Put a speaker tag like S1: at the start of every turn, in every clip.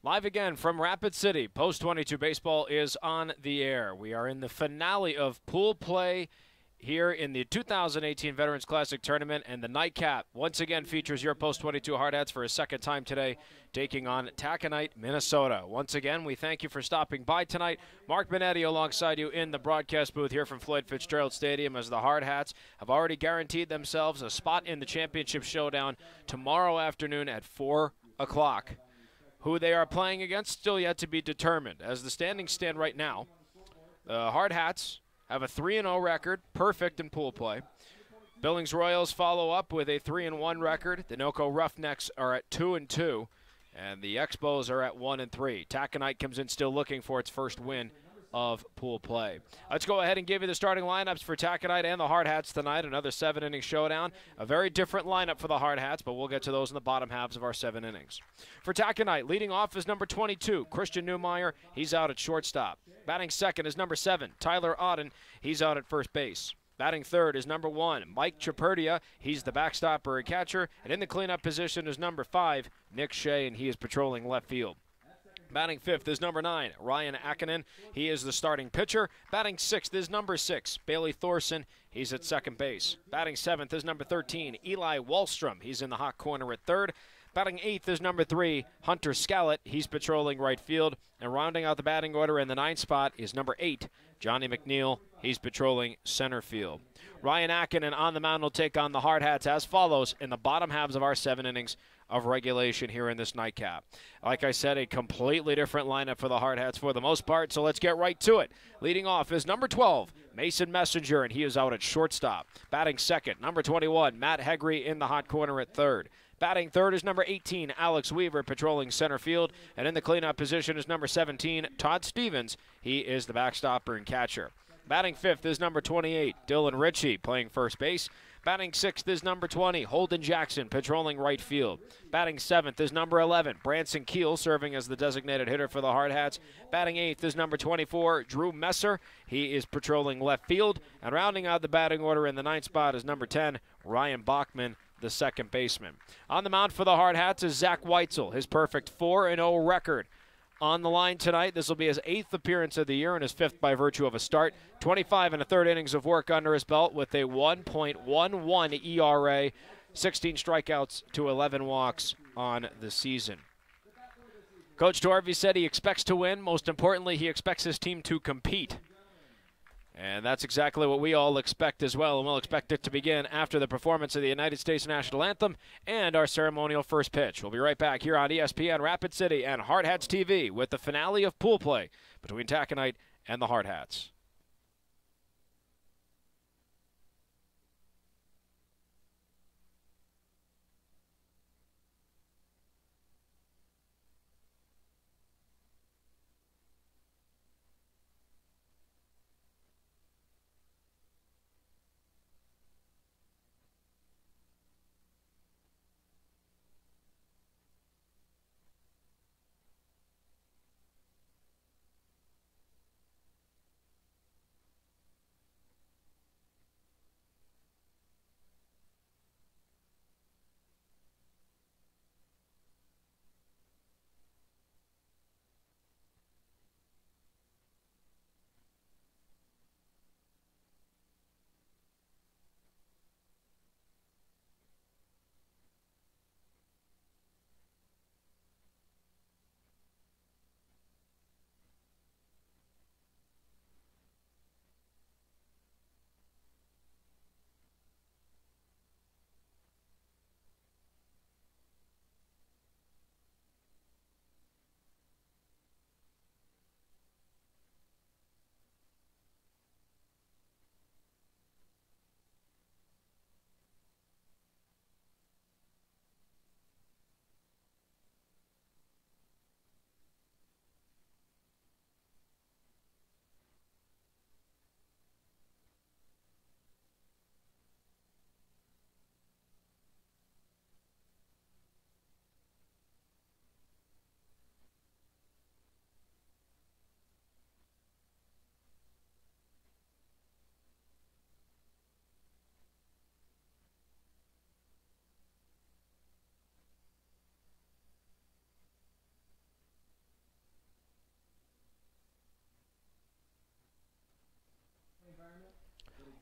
S1: Live again from Rapid City. Post 22 baseball is on the air. We are in the finale of pool play here in the 2018 Veterans Classic Tournament, and the nightcap once again features your Post 22 Hardhats for a second time today, taking on Taconite, Minnesota. Once again, we thank you for stopping by tonight. Mark Benetti alongside you in the broadcast booth here from Floyd Fitzgerald Stadium, as the Hardhats have already guaranteed themselves a spot in the championship showdown tomorrow afternoon at 4 o'clock. Who they are playing against still yet to be determined. As the standings stand right now, the Hardhats have a 3-0 record, perfect in pool play. Billings Royals follow up with a 3-1 record. The Noco Roughnecks are at 2-2, and the Expos are at 1-3. Taconite comes in still looking for its first win of pool play. Let's go ahead and give you the starting lineups for Taconite and the Hardhats tonight. Another 7-inning showdown. A very different lineup for the Hardhats, but we'll get to those in the bottom halves of our 7 innings. For Taconite, leading off is number 22, Christian Newmeyer. He's out at shortstop. Batting second is number 7, Tyler Auden. He's out at first base. Batting third is number 1, Mike Chaperdia. He's the backstopper and catcher. And in the cleanup position is number 5, Nick Shea, and he is patrolling left field. Batting fifth is number 9, Ryan Akinen. He is the starting pitcher. Batting sixth is number 6, Bailey Thorson. He's at second base. Batting seventh is number 13, Eli Wallstrom. He's in the hot corner at third. Batting eighth is number 3, Hunter Scallett. He's patrolling right field. And rounding out the batting order in the 9th spot is number 8, Johnny McNeil. He's patrolling center field. Ryan Akinen on the mound will take on the Hardhats as follows in the bottom halves of our 7 innings of regulation here in this nightcap. Like I said, a completely different lineup for the Hardhats for the most part, so let's get right to it. Leading off is number 12, Mason Messenger, and he is out at shortstop. Batting second, number 21, Matt Hegre in the hot corner at third. Batting third is number 18, Alex Weaver, patrolling center field. And in the cleanup position is number 17, Todd Stevens. He is the backstopper and catcher. Batting fifth is number 28, Dylan Ritchie, playing first base. Batting sixth is number 20, Holden Jackson, patrolling right field. Batting seventh is number 11, Branson Keel, serving as the designated hitter for the Hardhats. Batting eighth is number 24, Drew Messer. He is patrolling left field. And rounding out the batting order in the 9th spot is number 10, Ryan Bachman, the second baseman. On the mound for the Hardhats is Zach Weitzel, his perfect 4-0 record. On the line tonight, this will be his 8th appearance of the year and his 5th by virtue of a start. 25 1/3 innings of work under his belt with a 1.11 ERA, 16 strikeouts to 11 walks on the season. Coach Torvey said he expects to win. Most importantly, he expects his team to compete. And that's exactly what we all expect as well, and we'll expect it to begin after the performance of the United States National Anthem and our ceremonial first pitch. We'll be right back here on ESPN Rapid City and Hardhats-TV with the finale of pool play between Taconite and the Hardhats.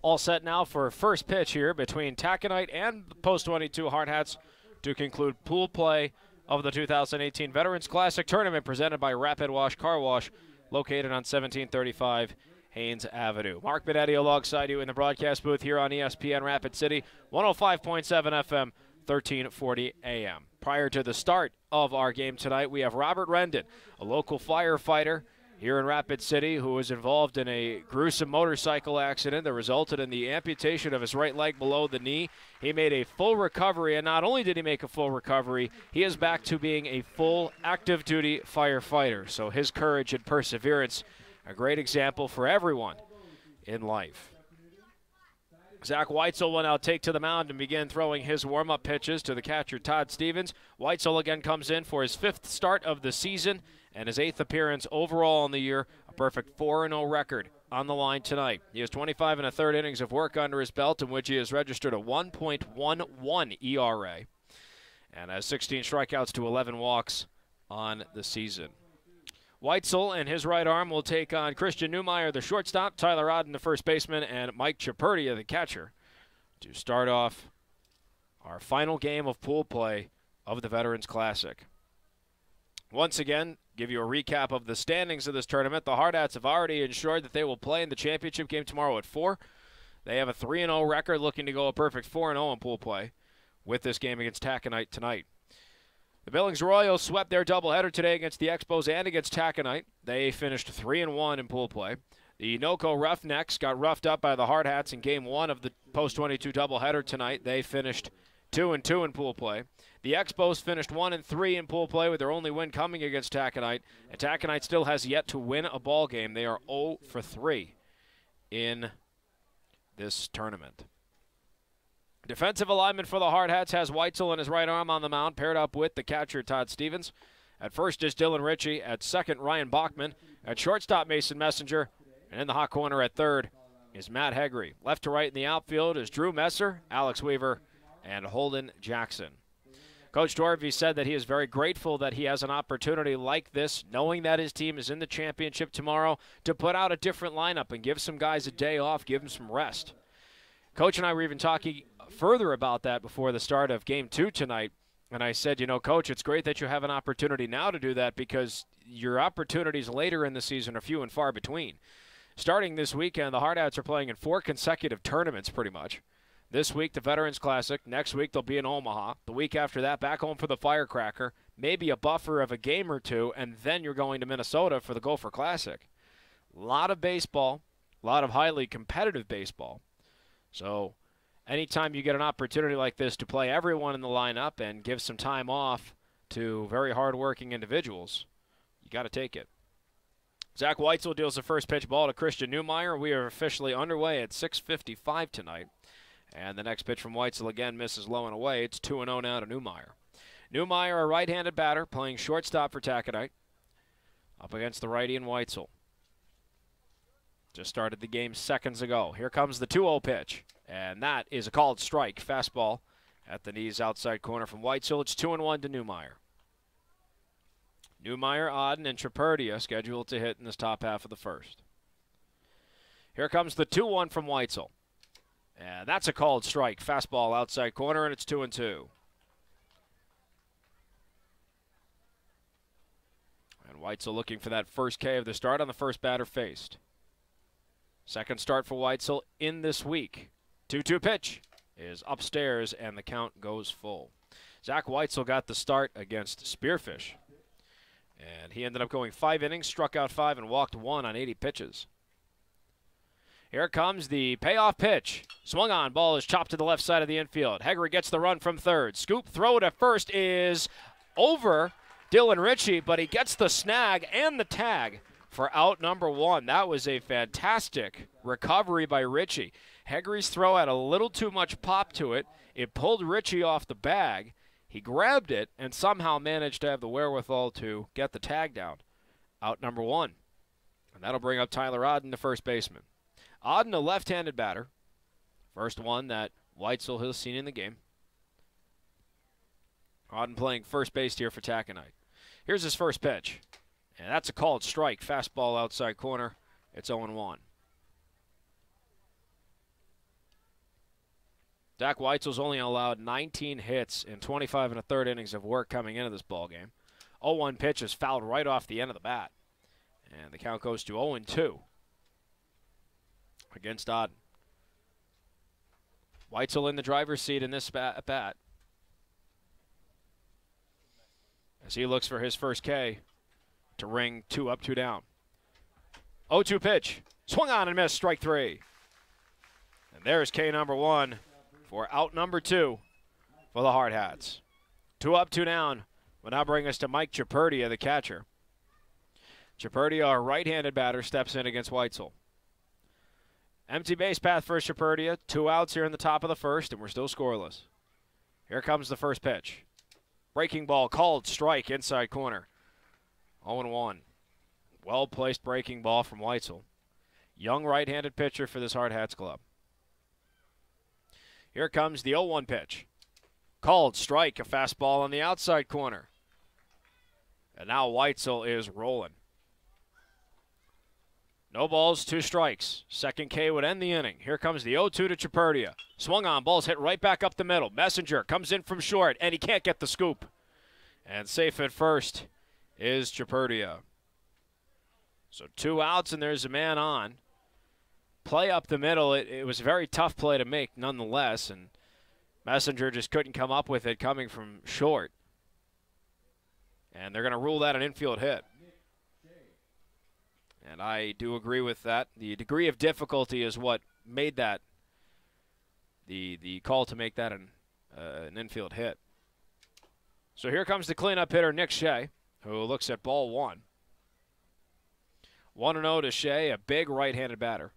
S1: All set now for first pitch here between Taconite and the Post 22 Hardhats to conclude pool play of the 2018 Veterans Classic Tournament presented by Rapid Wash Car Wash, located on 1735 Haynes Avenue. Mark Benetti alongside you in the broadcast booth here on ESPN Rapid City, 105.7 FM, 1340 AM. Prior to the start of our game tonight, we have Robert Rendon, a local firefighter here in Rapid City, who was involved in a gruesome motorcycle accident that resulted in the amputation of his right leg below the knee. He made a full recovery, and not only did he make a full recovery, he is back to being a full active-duty firefighter. So his courage and perseverance, a great example for everyone in life. Zach Weitzel will now take to the mound and begin throwing his warm-up pitches to the catcher, Todd Stevens. Weitzel again comes in for his 5th start of the season and his 8th appearance overall in the year, a perfect 4-0 record on the line tonight. He has 25 1/3 innings of work under his belt, in which he has registered a 1.11 ERA and has 16 strikeouts to 11 walks on the season. Weitzel and his right arm will take on Christian Newmeyer, the shortstop, Tyler Odden, the first baseman, and Mike Chaperdia, the catcher, to start off our final game of pool play of the Veterans Classic. Once again, give you a recap of the standings of this tournament. The Hardhats have already ensured that they will play in the championship game tomorrow at 4. They have a 3-0 record, looking to go a perfect 4-0 in pool play with this game against Taconite tonight. The Billings Royals swept their doubleheader today against the Expos and against Taconite. They finished 3-1 in pool play. The NOCO Roughnecks got roughed up by the Hardhats in Game 1 of the Post 22 doubleheader tonight. They finished 2-2 in pool play. The Expos finished 1-3 in pool play, with their only win coming against Taconite. And Taconite still has yet to win a ball game. They are 0-3 in this tournament. Defensive alignment for the Hardhats has Weitzel and his right arm on the mound, paired up with the catcher, Todd Stevens. At first is Dylan Ritchie. At second, Ryan Bachman. At shortstop, Mason Messenger. And in the hot corner at third is Matt Hegry. Left to right in the outfield is Drew Messer, Alex Weaver, and Holden Jackson. Coach Dorvey said that he is very grateful that he has an opportunity like this, knowing that his team is in the championship tomorrow, to put out a different lineup and give some guys a day off, give them some rest. Coach and I were even talking further about that before the start of Game 2 tonight, and I said, you know, Coach, it's great that you have an opportunity now to do that, because your opportunities later in the season are few and far between. Starting this weekend, the Hardhats are playing in 4 consecutive tournaments pretty much. This week, the Veterans Classic. Next week, they'll be in Omaha. The week after that, back home for the Firecracker. Maybe a buffer of a game or two, and then you're going to Minnesota for the Gopher Classic. A lot of baseball, a lot of highly competitive baseball. So anytime you get an opportunity like this to play everyone in the lineup and give some time off to very hard-working individuals, you got to take it. Zach Weitzel deals the first pitch ball to Christian Newmeyer. We are officially underway at 6:55 tonight. And the next pitch from Weitzel again misses low and away. It's 2-0 now to Newmeyer. Newmeyer, a right-handed batter, playing shortstop for Taconite, up against the righty and Weitzel. Just started the game seconds ago. Here comes the 2-0 pitch, and that is a called strike. Fastball at the knees, outside corner from Weitzel. It's 2-1 to Newmeyer. Newmeyer, Odden, and Traperdia scheduled to hit in this top half of the first. Here comes the 2-1 from Weitzel. And that's a called strike. Fastball outside corner, and it's 2-2. And Weitzel looking for that first K of the start on the first batter faced. Second start for Weitzel in this week. 2-2 pitch is upstairs, and the count goes full. Zach Weitzel got the start against Spearfish. And he ended up going 5 innings, struck out 5, and walked 1 on 80 pitches. Here comes the payoff pitch. Swung on. Ball is chopped to the left side of the infield. Hegry gets the run from third. Scoop throw to first is over Dylan Ritchie, but he gets the snag and the tag for out number 1. That was a fantastic recovery by Ritchie. Hegry's throw had a little too much pop to it. It pulled Ritchie off the bag. He grabbed it and somehow managed to have the wherewithal to get the tag down. Out number 1. And that'll bring up Tyler Odden, the first baseman. Odden, a left-handed batter. First one that Weitzel has seen in the game. Odden playing first base here for Taconite. Here's his first pitch. And that's a called strike. Fastball outside corner. It's 0-1. Zach Weitzel's only allowed 19 hits in 25 and a third innings of work coming into this ball game. 0-1 pitch is fouled right off the end of the bat. And the count goes to 0-2 against Auden. Weitzel in the driver's seat in this at bat as he looks for his first K to ring 2 up, 2 down. 0-2 pitch. Swung on and missed, strike 3. And there's K number 1 for out number 2 for the Hard Hats. 2 up, 2 down will now bring us to Mike Chaperdia, the catcher. Chaperdia, our right-handed batter, steps in against Weitzel. Empty base path for Chaperdia. 2 outs here in the top of the first, and we're still scoreless. Here comes the first pitch. Breaking ball called, strike, inside corner. 0-1. Well-placed breaking ball from Weitzel. Young right-handed pitcher for this Hard Hats club. Here comes the 0-1 pitch. Called, strike, a fastball on the outside corner. And now Weitzel is rolling. No balls, 2 strikes. Second K would end the inning. Here comes the 0-2 to Chaperdia. Swung on, ball's hit right back up the middle. Messenger comes in from short, and he can't get the scoop. And safe at first is Chaperdia. So 2 outs, and there's a man on. Play up the middle, it was a very tough play to make nonetheless, and Messenger just couldn't come up with it coming from short. And they're going to rule that an infield hit. And I do agree with that. The degree of difficulty is what made that the call to make that an infield hit. So here comes the cleanup hitter, Nick Shea, who looks at ball 1. 1-0 to Shea, a big right-handed batter,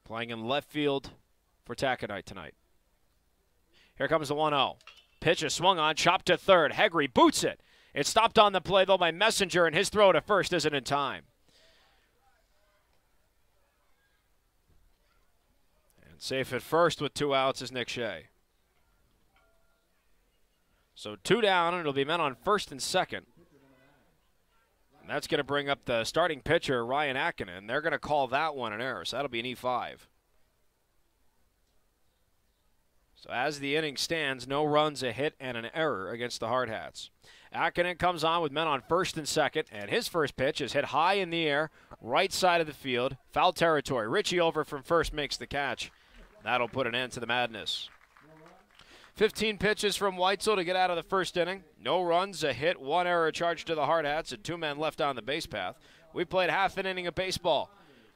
S1: playing in left field for Taconite tonight. Here comes the 1-0. Pitch is swung on, chopped to third. Hegre boots it. It's stopped on the play, though, by Messenger, and his throw to first isn't in time. Safe at first with 2 outs is Nick Shea. So 2 down, and it'll be men on first and second. And that's going to bring up the starting pitcher, Ryan Akkinen. They're going to call that one an error, so that'll be an E5. So as the inning stands, no runs, a hit, and an error against the Hard Hats. Akkinen comes on with men on first and second, and his first pitch is hit high in the air, right side of the field, foul territory. Richie over from first makes the catch. That'll put an end to the madness. 15 pitches from Weitzel to get out of the first inning. No runs, a hit, 1 error charged to the Hard Hats, and 2 men left on the base path. We played half an inning of baseball,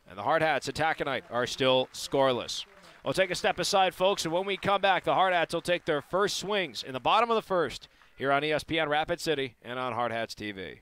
S1: and the Hard Hats at Taconite are still scoreless. We'll take a step aside, folks, and when we come back, the Hard Hats will take their first swings in the bottom of the first here on ESPN Rapid City and on Hardhats-TV.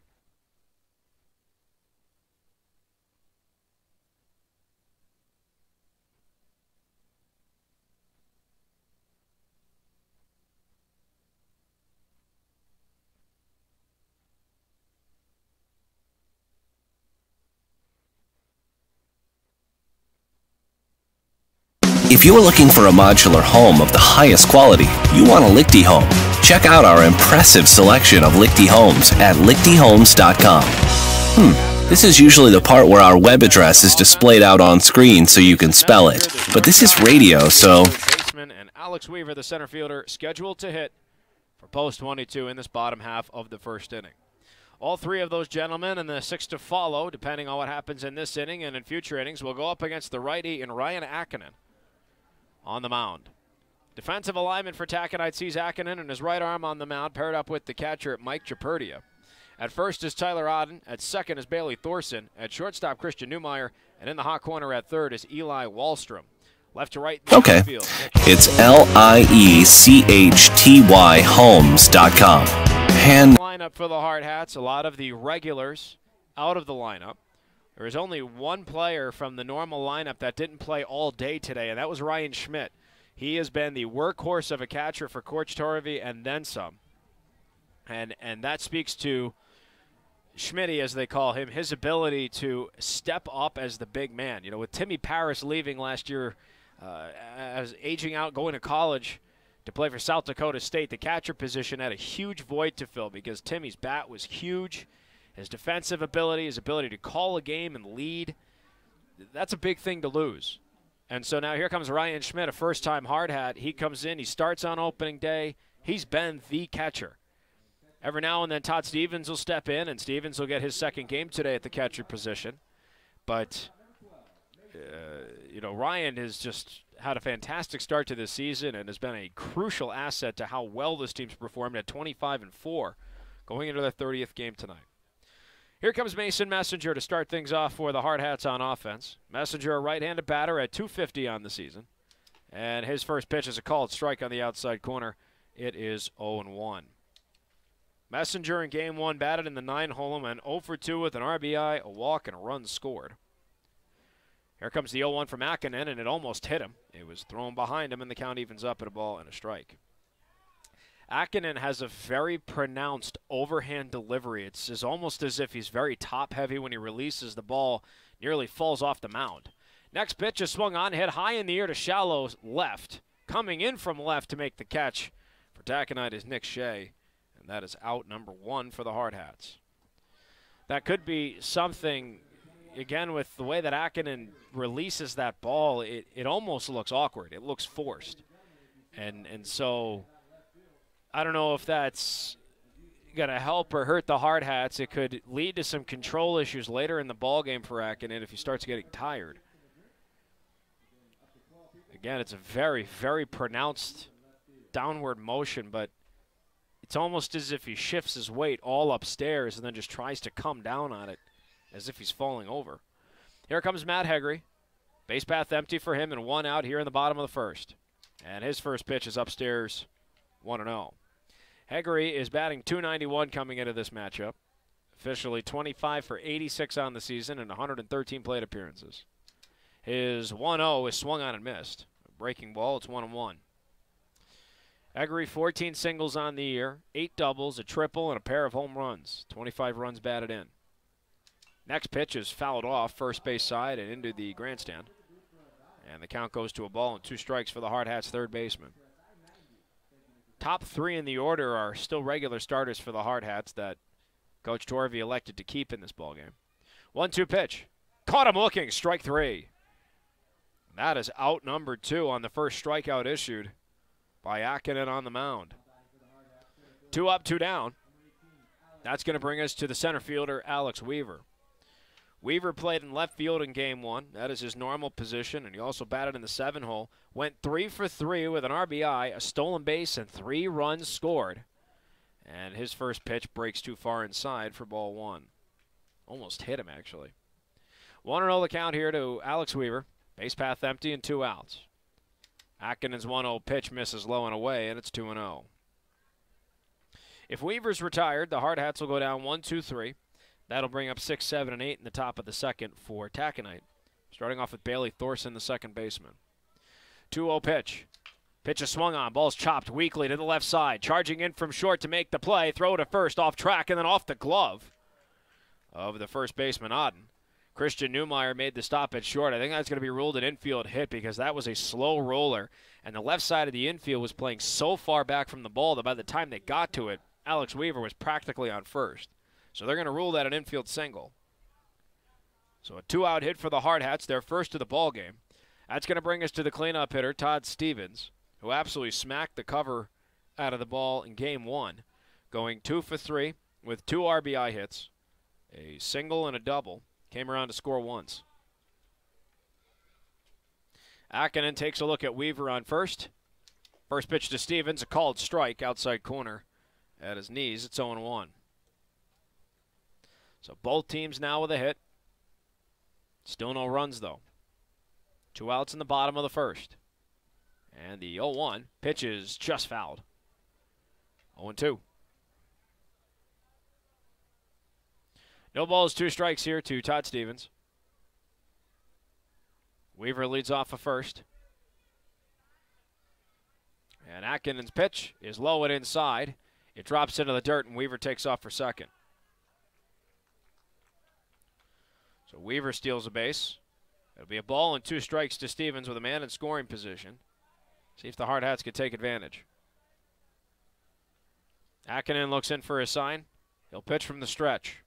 S2: If you're looking for a modular home of the highest quality, you want a Lichty home. Check out our impressive selection of Lichty homes at lichtyhomes.com. This is usually the part where our web address is displayed out on screen so you can spell it. But this is radio, so...
S1: And Alex Weaver, the center fielder, scheduled to hit for post 22 in this bottom half of the first inning. All 3 of those gentlemen and the 6 to follow, depending on what happens in this inning and in future innings, will go up against the righty and Ryan Akkinen on the mound. Defensive alignment for Taconite sees Akkinen and his right arm on the mound, paired up with the catcher Mike Chaperdia. At first is Tyler Auden. At second is Bailey Thorson. At shortstop, Christian Newmeyer. And in the hot corner at third is Eli Wallstrom. Left to right in the outfield.
S2: It's LIECHTY homes.com.
S1: Lineup for the Hard Hats. A lot of the regulars out of the lineup. There is only 1 player from the normal lineup that didn't play all day today, and that was Ryan Schmidt. He has been the workhorse of a catcher for Corch Torrevy and then some. And that speaks to Schmitty, as they call him, his ability to step up as the big man. You know, with Timmy Paris leaving last year, as aging out, going to college to play for South Dakota State, the catcher position had a huge void to fill because Timmy's bat was huge. His defensive ability, his ability to call a game and lead, that's a big thing to lose. And so now here comes Ryan Schmidt, a first-time hard hat. He comes in. He starts on opening day. He's been the catcher. Every now and then Todd Stevens will step in, and Stevens will get his second game today at the catcher position. But, you know, Ryan has just had a fantastic start to this season and has been a crucial asset to how well this team's performed at 25-4 going into their 30th game tonight. Here comes Mason Messenger to start things off for the Hard Hats on offense. Messenger, a right-handed batter at .250 on the season. And his first pitch is a called strike on the outside corner. It is 0-1. Messenger in Game 1 batted in the 9-hole and went 0 for 2 with an RBI, a walk, and a run scored. Here comes the 0-1 from Akinen, and it almost hit him. It was thrown behind him, and the count evens up at a ball and a strike. Akinen has a very pronounced overhand delivery. It's almost as if he's very top-heavy when he releases the ball, nearly falls off the mound. Next pitch is swung on, hit high in the air to shallow left. Coming in from left to make the catch for Taconite is Nick Shea, and that is out number 1 for the Hard Hats. That could be something, again, with the way that Akinen releases that ball, it almost looks awkward. It looks forced. And so I don't know if that's going to help or hurt the Hard Hats. It could lead to some control issues later in the ballgame for Akinen if he starts getting tired. Again, it's a very, very pronounced downward motion, but it's almost as if he shifts his weight all upstairs and then just tries to come down on it as if he's falling over. Here comes Matt Hegre. Base path empty for him and 1 out here in the bottom of the first. And his first pitch is upstairs, 1-0. Hegre is batting .291 coming into this matchup. Officially 25 for 86 on the season and 113 plate appearances. His 1-0 is swung on and missed. A breaking ball, it's 1-1. Hegre, 14 singles on the year, 8 doubles, a triple, and a pair of home runs. 25 runs batted in. Next pitch is fouled off first base side and into the grandstand. And the count goes to a ball and 2 strikes for the Hard Hats third baseman. Top 3 in the order are still regular starters for the Hard Hats that Coach Torvey elected to keep in this ballgame. 1-2 pitch. Caught him looking, strike 3. That is out number 2 on the first strikeout issued by Akinen on the mound. 2 up, 2 down. That's going to bring us to the center fielder, Alex Weaver. Weaver played in left field in Game 1. That is his normal position, and he also batted in the 7-hole. Went 3 for 3 with an RBI, a stolen base, and 3 runs scored. And his first pitch breaks too far inside for ball 1. Almost hit him, actually. 1-0 the count here to Alex Weaver. Base path empty and 2 outs. Akinen's 1-0 pitch misses low and away, and it's 2-0. If Weaver's retired, the Hard Hats will go down 1-2-3. That'll bring up 6, 7, and 8 in the top of the second for Taconite. Starting off with Bailey Thorson, the second baseman. 2-0 pitch. Pitch is swung on. Ball's chopped weakly to the left side. Charging in from short to make the play. Throw to first, off track, and then off the glove of the first baseman, Auden. Christian Newmeyer made the stop at short. I think that's going to be ruled an infield hit because that was a slow roller, and the left side of the infield was playing so far back from the ball that by the time they got to it, Alex Weaver was practically on first. So they're going to rule that an infield single. So a 2-out hit for the Hard Hats, their first of the ball game. That's going to bring us to the cleanup hitter, Todd Stevens, who absolutely smacked the cover out of the ball in Game 1, going 2 for 3 with 2 RBI hits, a single and a double. Came around to score once. Akinen takes a look at Weaver on first. First pitch to Stevens, a called strike outside corner at his knees. It's 0-1. So both teams now with a hit. Still no runs, though. 2 outs in the bottom of the first. And the 0-1 pitch is just fouled. 0-2. No balls, 2 strikes here to Todd Stevens. Weaver leads off a first. And Akinen's pitch is low and inside. It drops into the dirt, and Weaver takes off for second. So Weaver steals a base. It'll be a ball and 2 strikes to Stevens with a man in scoring position. See if the Hard Hats could take advantage. Akinen looks in for a sign. He'll pitch from the stretch.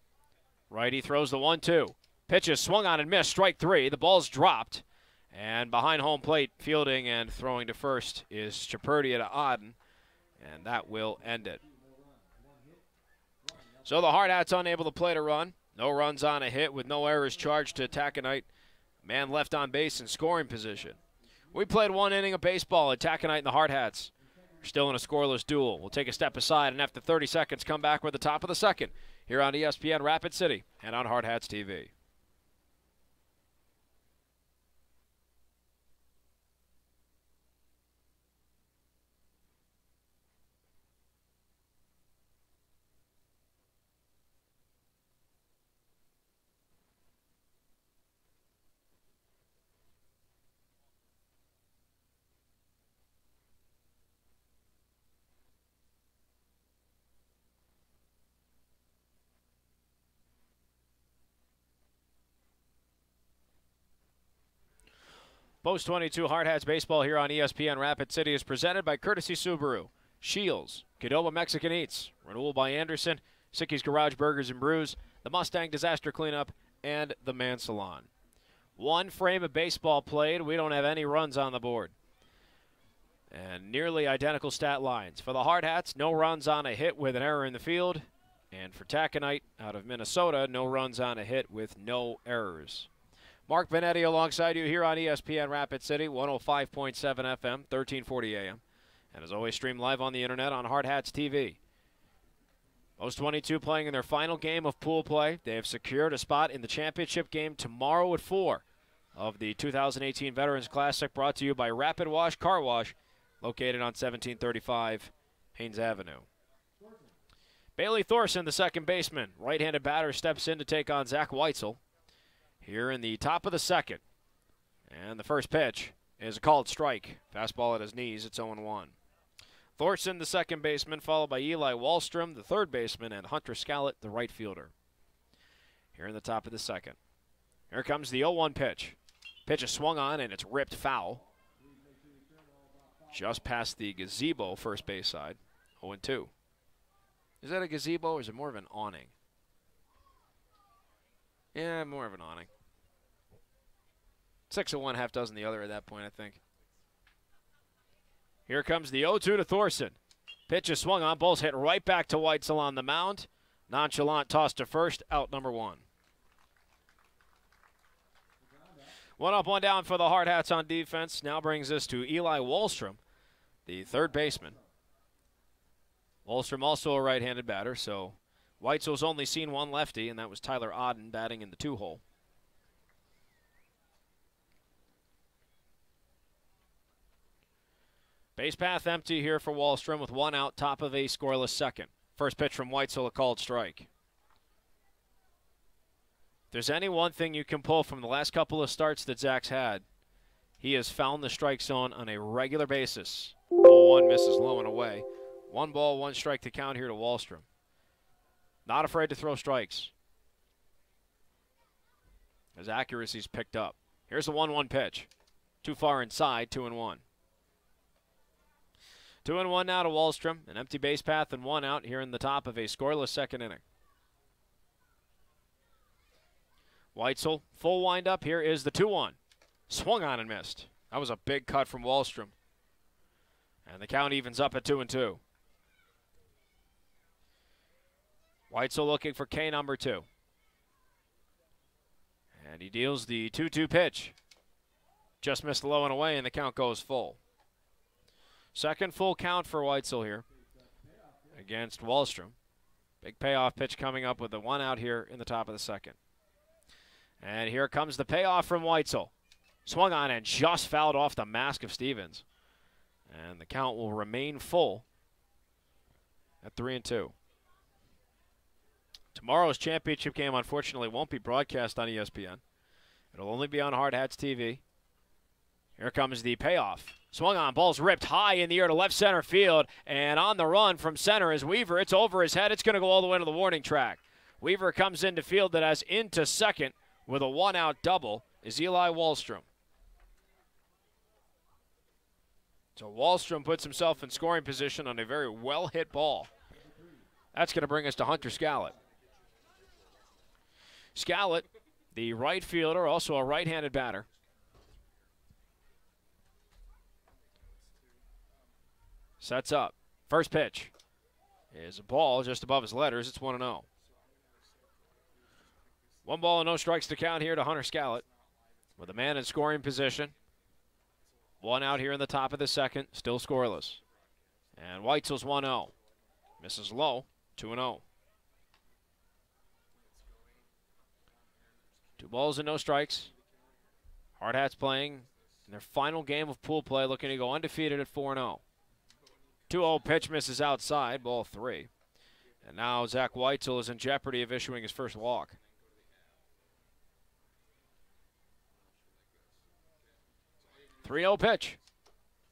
S1: Righty throws the 1-2. Pitch is swung on and missed. Strike 3. The ball's dropped. And behind home plate, fielding and throwing to first is Chaperdia to Auden, and that will end it. So the Hardhats unable to play to run. No runs on a hit with no errors charged to Taconite. Man left on base in scoring position. We played 1 inning of baseball at Taconite and the Hardhats. We're still in a scoreless duel. We'll take a step aside and after 30 seconds come back with the top of the second here on ESPN Rapid City and on Hardhats-TV. Post 22 Hardhats baseball here on ESPN Rapid City is presented by Courtesy Subaru, Shields, Qdoba Mexican Eats, Renewal by Anderson, Sicky's Garage Burgers and Brews, the Mustang Disaster Cleanup, and the Man Salon. 1 frame of baseball played. We don't have any runs on the board. And nearly identical stat lines. For the Hardhats, no runs on a hit with an error in the field. And for Taconite out of Minnesota, no runs on a hit with no errors. Mark Benetti alongside you here on ESPN Rapid City, 105.7 FM, 1340 AM. And as always, stream live on the internet on Hardhats-TV. Post 22 playing in their final game of pool play. They have secured a spot in the championship game tomorrow at 4 of the 2018 Veterans Classic, brought to you by Rapid Wash Car Wash, located on 1735 Haynes Avenue. Bailey Thorson, the second baseman, right-handed batter, steps in to take on Zach Weitzel here in the top of the second. And the first pitch is a called strike. Fastball at his knees. It's 0-1. Thorson, the second baseman, followed by Eli Wallstrom, the third baseman, and Hunter Scallett, the right fielder. Here in the top of the second. Here comes the 0-1 pitch. Pitch is swung on, and it's ripped foul. Just past the gazebo first base side. 0-2. Is that a gazebo or is it more of an awning? Yeah, more of an awning. 6 of one, half dozen the other at that point, I think. Here comes the 0-2 to Thorson. Pitch is swung on. Ball's hit right back to Weitzel on the mound. Nonchalant toss to first. Out number 1. 1 up, 1 down for the Hardhats on defense. Now brings us to Eli Wallstrom, the third baseman. Wallstrom also a right-handed batter, so Weitzel's only seen 1 lefty, and that was Tyler Auden batting in the 2-hole. Base path empty here for Wallstrom with 1 out, top of a scoreless second. First pitch from Weitzel, a called strike. If there's any one thing you can pull from the last couple of starts that Zach's had, he has found the strike zone on a regular basis. 0-1 misses low and away. 1 ball, 1 strike to count here to Wallstrom. Not afraid to throw strikes. His accuracy's picked up. Here's the 1-1 pitch. Too far inside, 2-1. 2-1 now to Wallstrom. An empty base path and 1 out here in the top of a scoreless second inning. Weitzel, full windup. Here is the 2-1. Swung on and missed. That was a big cut from Wallstrom. And the count evens up at 2-2. Weitzel looking for K number 2. And he deals the 2-2 pitch. Just missed low and away, and the count goes full. Second full count for Weitzel here against Wallstrom. Big payoff pitch coming up with the 1 out here in the top of the second. And here comes the payoff from Weitzel. Swung on and just fouled off the mask of Stevens. And the count will remain full at 3-2. Tomorrow's championship game, unfortunately, won't be broadcast on ESPN. It'll only be on Hardhats-TV. Here comes the payoff. Swung on, ball's ripped high in the air to left center field, and on the run from center is Weaver. It's over his head. It's going to go all the way to the warning track. Weaver comes into field that has into second with a 1-out double is Eli Wallstrom. So Wallstrom puts himself in scoring position on a very well-hit ball. That's going to bring us to Hunter Scallett. Scallett, the right fielder, also a right-handed batter. Sets up. First pitch is a ball just above his letters. It's 1-0. 1 ball and no strikes to count here to Hunter Scallett with a man in scoring position. 1 out here in the top of the second, still scoreless. And Weitzel's 1-0. Misses low, 2-0. 2 balls and no strikes. Hardhats playing in their final game of pool play, looking to go undefeated at 4-0. 2-0 pitch misses outside, ball 3. And now Zach Weitzel is in jeopardy of issuing his first walk. 3-0 pitch.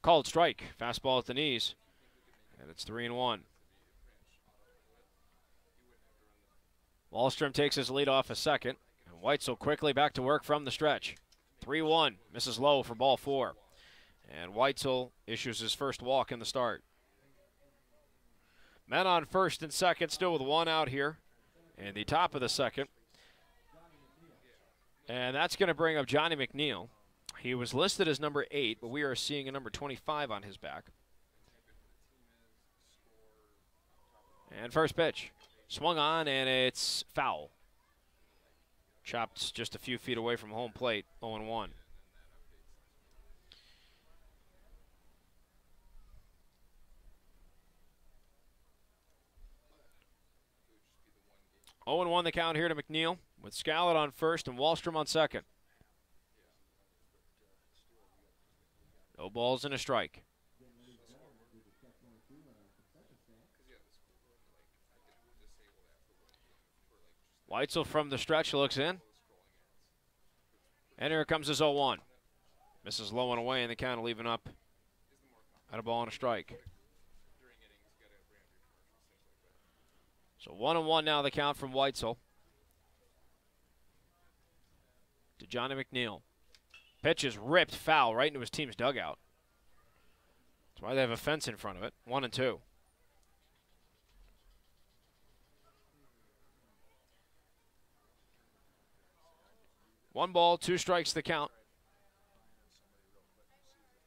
S1: Called strike. Fastball at the knees. And it's 3-1. Wahlstrom takes his lead off a second. And Weitzel quickly back to work from the stretch. 3-1. Misses low for ball 4. And Weitzel issues his first walk in the start. Men on first and second, still with 1 out here in the top of the second. And that's going to bring up Johnny McNeil. He was listed as number 8, but we are seeing a number 25 on his back. And first pitch. Swung on, and it's foul. Chopped just a few feet away from home plate, 0-1. Oh and 1 the count here to McNeil, with Scallett on first and Wahlstrom on second. No balls and a strike. Weitzel from the stretch looks in. And here comes his 0-1. Misses low and away, and the count will even up at a ball and a strike. So 1-1 now the count from Weitzel to Johnny McNeil. Pitch is ripped foul right into his team's dugout. That's why they have a fence in front of it. 1-2. One ball, 2 strikes the count.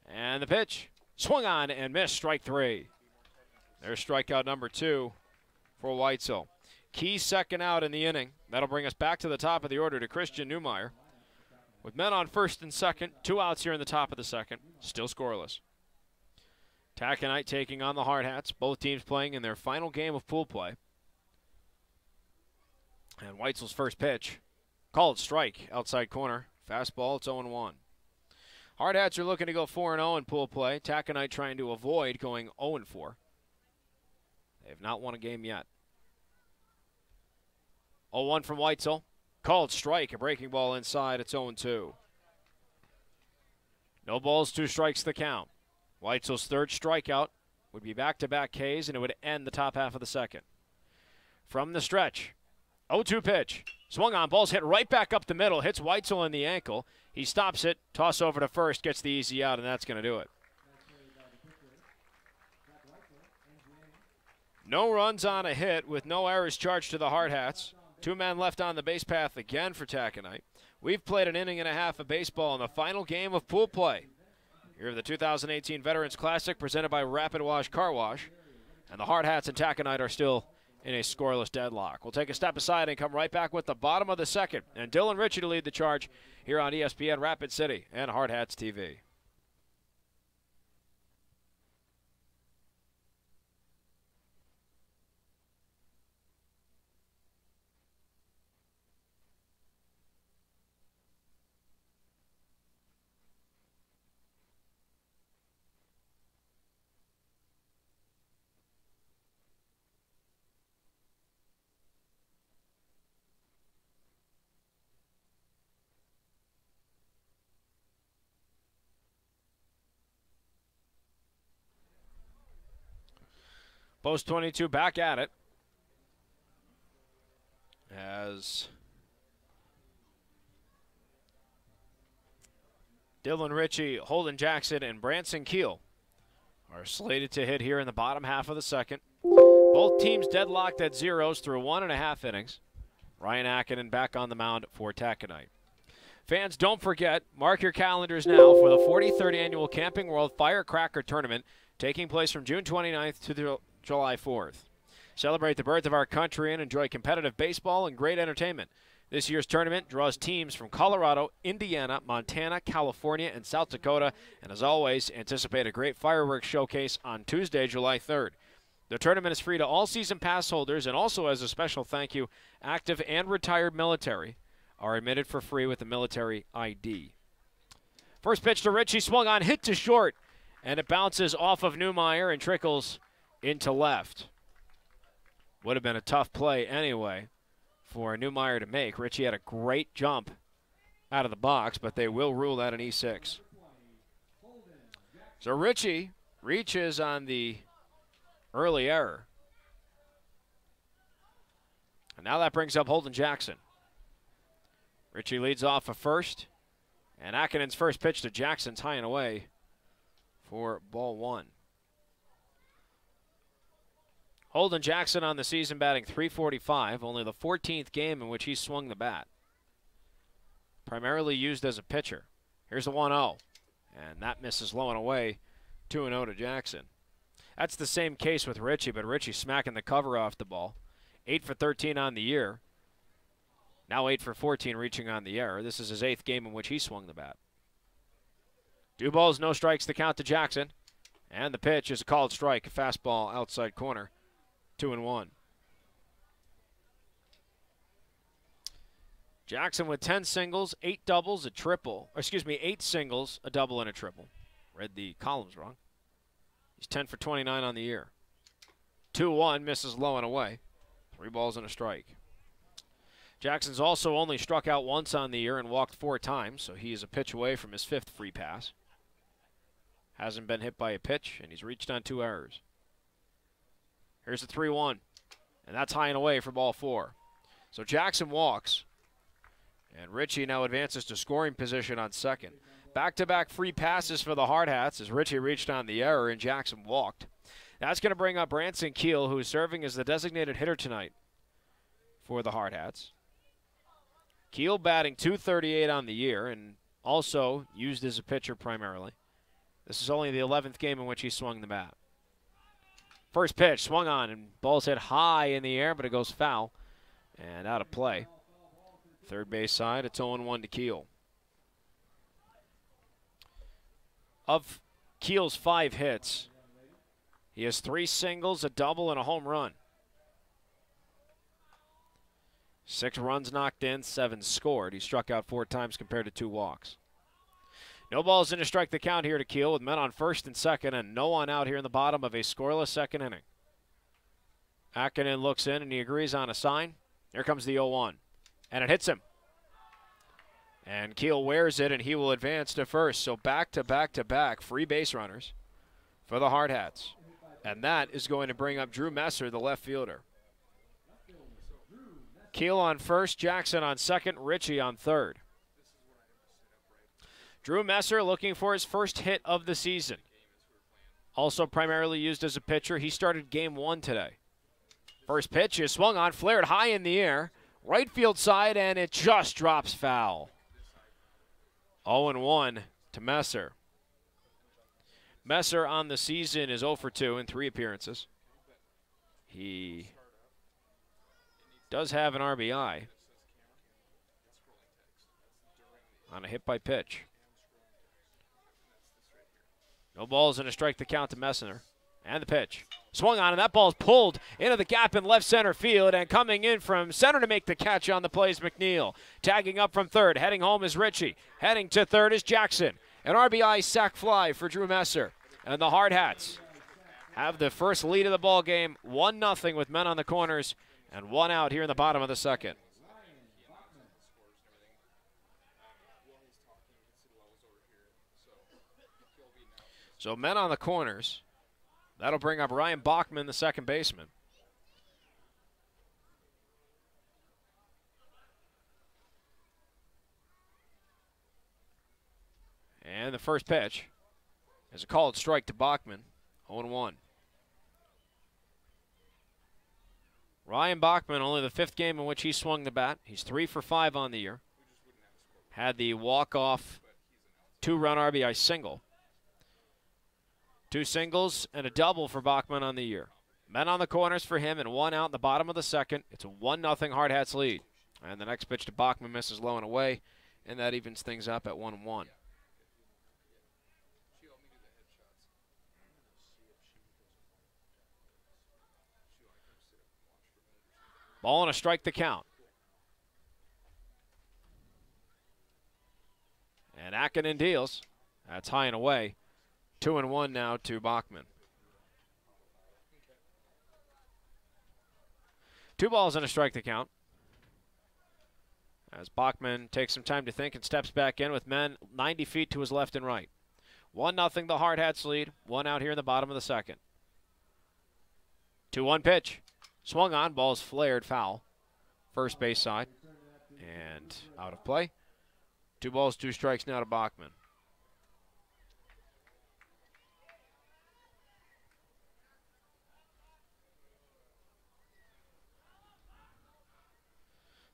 S1: And the pitch. Swung on and missed, strike 3. There's strikeout number 2 for Weitzel. Key second out in the inning. That'll bring us back to the top of the order to Christian Newmeyer. With men on first and second, 2 outs here in the top of the second, still scoreless. Taconite taking on the Hardhats, both teams playing in their final game of pool play. And Weitzel's first pitch, called strike, outside corner, fastball, it's 0-1. Hardhats are looking to go 4-0 in pool play. Taconite trying to avoid going 0-4. They have not won a game yet. 0-1 from Weitzel. Called strike, a breaking ball inside. It's 0-2. No balls, 2 strikes the count. Weitzel's third strikeout would be back-to-back Ks, and it would end the top half of the second. From the stretch, 0-2 pitch. Swung on, ball's hit right back up the middle. Hits Weitzel in the ankle. He stops it, toss over to first, gets the easy out, and that's going to do it. No runs on a hit with no errors charged to the Hardhats. 2 men left on the base path again for Taconite. We've played an inning and a half of baseball in the final game of pool play. Here the 2018 Veterans Classic presented by Rapid Wash Car Wash. And the Hardhats and Taconite are still in a scoreless deadlock. We'll take a step aside and come right back with the bottom of the second. And Dylan Ritchie to lead the charge here on ESPN Rapid City and Hardhats-TV. Post 22 back at it as Dylan Ritchie, Holden Jackson, and Branson Keel are slated to hit here in the bottom half of the second. Both teams deadlocked at zeros through 1.5 innings. Ryan Ackerman back on the mound for Taconite. Fans, don't forget, mark your calendars now for the 43rd Annual Camping World Firecracker Tournament, taking place from June 29th to July 4th. Celebrate the birth of our country and enjoy competitive baseball and great entertainment. This year's tournament draws teams from Colorado, Indiana, Montana, California, and South Dakota. And as always, anticipate a great fireworks showcase on Tuesday, July 3rd. The tournament is free to all season pass holders, and also as a special thank you, active and retired military are admitted for free with a military ID. First pitch to Ritchie, swung on, hit to short, and it bounces off of Newmeyer and trickles into left. Would have been a tough play anyway for Newmeyer to make. Ritchie had a great jump out of the box, but they will rule that an E6. So Ritchie reaches on the early error. And now that brings up Holden Jackson. Ritchie leads off a first, and Akinen's first pitch to Jackson's high and away for ball one. Holden Jackson on the season batting .345, only the 14th game in which he swung the bat. Primarily used as a pitcher. Here's a 1-0, and that misses low and away, 2-0 to Jackson. That's the same case with Ritchie, but Ritchie smacking the cover off the ball. 8 for 13 on the year. Now 8 for 14 reaching on the error. This is his 8th game in which he swung the bat. 2 balls, no strikes to count to Jackson. And the pitch is a called strike, a fastball outside corner. 2-1. Jackson with 10 singles, 8 doubles, a triple. Or excuse me, 8 singles, a double, and a triple. Read the columns wrong. He's 10 for 29 on the year. 2-1, misses low and away. 3 balls and a strike. Jackson's also only struck out once on the year and walked 4 times, so he is a pitch away from his 5th free pass. Hasn't been hit by a pitch, and he's reached on 2 errors. Here's a 3-1, and that's high and away for ball 4. So Jackson walks, and Ritchie now advances to scoring position on second. Back-to-back free passes for the Hardhats as Ritchie reached on the error and Jackson walked. That's going to bring up Branson Keel, who is serving as the designated hitter tonight for the Hardhats. Keel batting .238 on the year and also used as a pitcher primarily. This is only the 11th game in which he swung the bat. First pitch, swung on, and ball's hit high in the air, but it goes foul and out of play. Third base side, it's 0-1 to Keel. Of Keel's 5 hits, he has 3 singles, a double, and a home run. 6 runs knocked in, 7 scored. He struck out 4 times compared to 2 walks. No balls in to strike the count here to Keel with men on first and second and no one out here in the bottom of a scoreless second inning. Akinen looks in and he agrees on a sign. Here comes the 0-1, and it hits him. And Keel wears it, and he will advance to first. So back-to-back-to-back free base runners for the Hardhats. And that is going to bring up Drew Messer, the left fielder. Keel on first, Jackson on second, Ritchie on third. Drew Messer looking for his first hit of the season. Also primarily used as a pitcher. He started game 1 today. First pitch is swung on, flared high in the air. Right field side, and it just drops foul. 0-1 to Messer. Messer on the season is 0 for 2 in 3 appearances. He does have an RBI on a hit by pitch. No balls and a strike to count to Messner. And the pitch. Swung on, and that ball's pulled into the gap in left center field, and coming in from center to make the catch on the play is McNeil. Tagging up from third, heading home is Ritchie. Heading to third is Jackson. An RBI sac fly for Drew Messer. And the Hardhats have the first lead of the ball game, 1-0 with men on the corners, and 1 out here in the bottom of the second. So men on the corners. That'll bring up Ryan Bachman, the second baseman. And the first pitch is a called strike to Bachman, 0-1. Ryan Bachman, only the 5th game in which he swung the bat. He's 3 for 5 on the year. Had the walk-off 2-run RBI single. 2 singles and a double for Bachman on the year. Men on the corners for him and 1 out in the bottom of the second. It's a 1-0 Hard Hats lead. And the next pitch to Bachman misses low and away, and that evens things up at 1-1. Ball and a strike the count. And Akinen deals. That's high and away. 2-1 now to Bachman. 2 balls and a strike to count. As Bachman takes some time to think and steps back in with men 90 feet to his left and right. 1-0 the Hard Hats lead. 1 out here in the bottom of the second. 2-1 pitch. Swung on, ball's flared foul. First base side. And out of play. 2 balls, 2 strikes now to Bachman.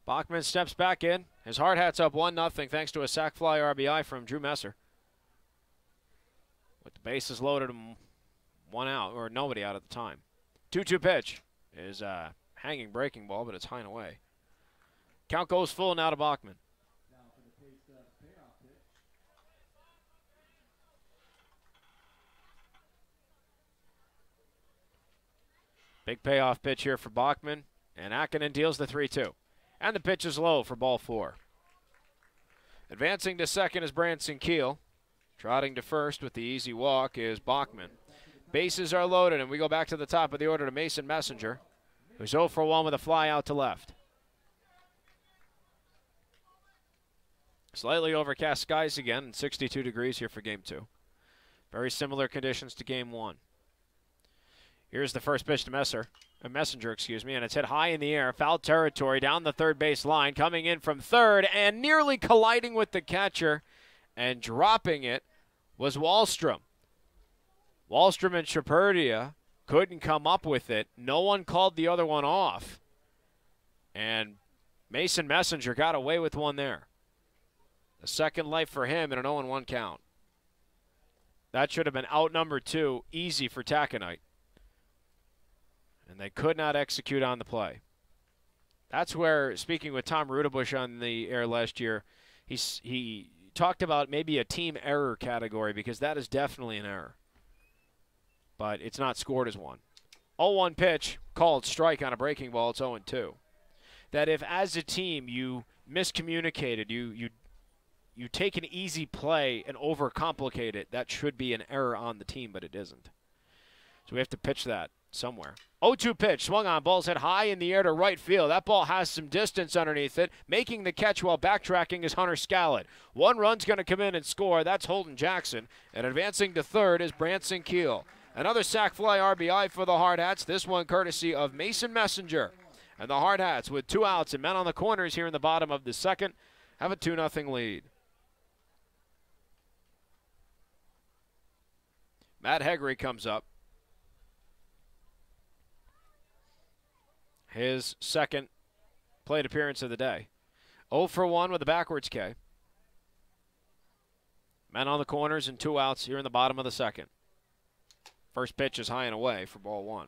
S1: Bachman steps back in. His Hard Hats up 1-0 thanks to a sac fly RBI from Drew Messer. With the bases loaded and 1 out, or nobody out at the time. 2-2 pitch is a hanging breaking ball, but it's high and away. Count goes full now to Bachman. Big payoff pitch here for Bachman, and Akinen deals the 3-2. And the pitch is low for ball 4. Advancing to second is Branson Keel. Trotting to first with the easy walk is Bachman. Bases are loaded, and we go back to the top of the order to Mason Messenger, who's 0 for 1 with a fly out to left. Slightly overcast skies again, and 62 degrees here for Game 2. Very similar conditions to Game 1. Here's the first pitch to Messenger, and it's hit high in the air, foul territory down the third base line, coming in from third and nearly colliding with the catcher and dropping it was Wahlstrom. Wahlstrom and Chaperdia couldn't come up with it. No one called the other one off, and Mason Messenger got away with one there. The second life for him in an 0-1 count. That should have been out number 2, easy for Taconite. And they could not execute on the play. That's where, speaking with Tom Rudabush on the air last year, he talked about maybe a team error category, because that is definitely an error. But it's not scored as one. 0-1 pitch, called strike on a breaking ball, it's 0-2. That if as a team you miscommunicated, you take an easy play and overcomplicate it, that should be an error on the team, but it isn't. So we have to pitch that somewhere. 0-2 pitch, swung on, ball's hit high in the air to right field. That ball has some distance underneath it. Making the catch while backtracking is Hunter Scallett. 1 run's going to come in and score. That's Holden Jackson. And advancing to third is Branson Keel. Another sac fly RBI for the Hard Hats, this one courtesy of Mason Messenger. And the Hard Hats, with 2 outs and men on the corners here in the bottom of the second, have a 2-0 lead. Matt Heggery comes up. His second plate appearance of the day. 0 for 1 with a backwards K. Men on the corners and 2 outs here in the bottom of the second. First pitch is high and away for ball 1.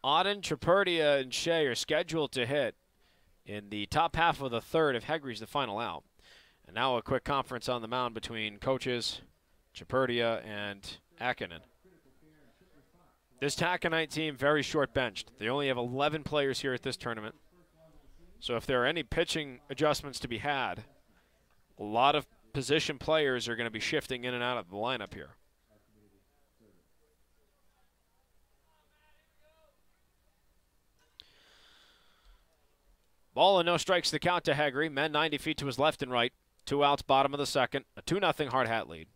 S1: Auden, Chaperdia, and Shea are scheduled to hit in the top half of the third if Heggery's the final out. And now a quick conference on the mound between coaches Chaperdia and Akinen. This Taconite team very short benched. They only have 11 players here at this tournament. So if there are any pitching adjustments to be had, a lot of position players are going to be shifting in and out of the lineup here. Ball and no strikes the count to Heggery. Men 90 feet to his left and right. 2 outs, bottom of the second. A 2-0 Hard Hat lead.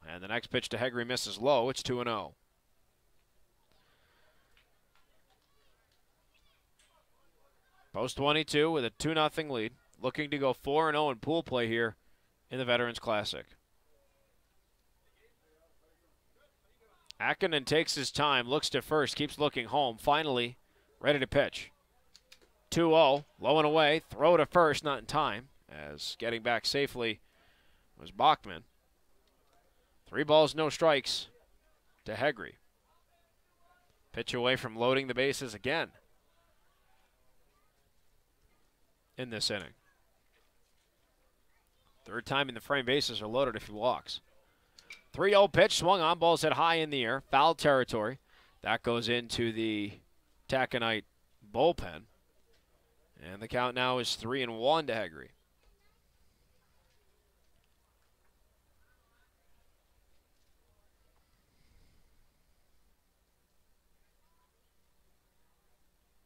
S1: And the next pitch to Heggery misses low. It's 2-0. Post 22 with a 2-0 lead. Looking to go 4-0 in pool play here in the Veterans Classic. Akinen takes his time, looks to first, keeps looking home. Finally, ready to pitch. 2-0, low and away. Throw to first, not in time, as getting back safely was Bachman. 3 balls, no strikes to Hegre. Pitch away from loading the bases again in this inning. 3rd time in the frame, bases are loaded if he walks. 3-0 pitch, swung on, ball's hit high in the air, foul territory. That goes into the Taconite bullpen. And the count now is 3-1 to Hegre.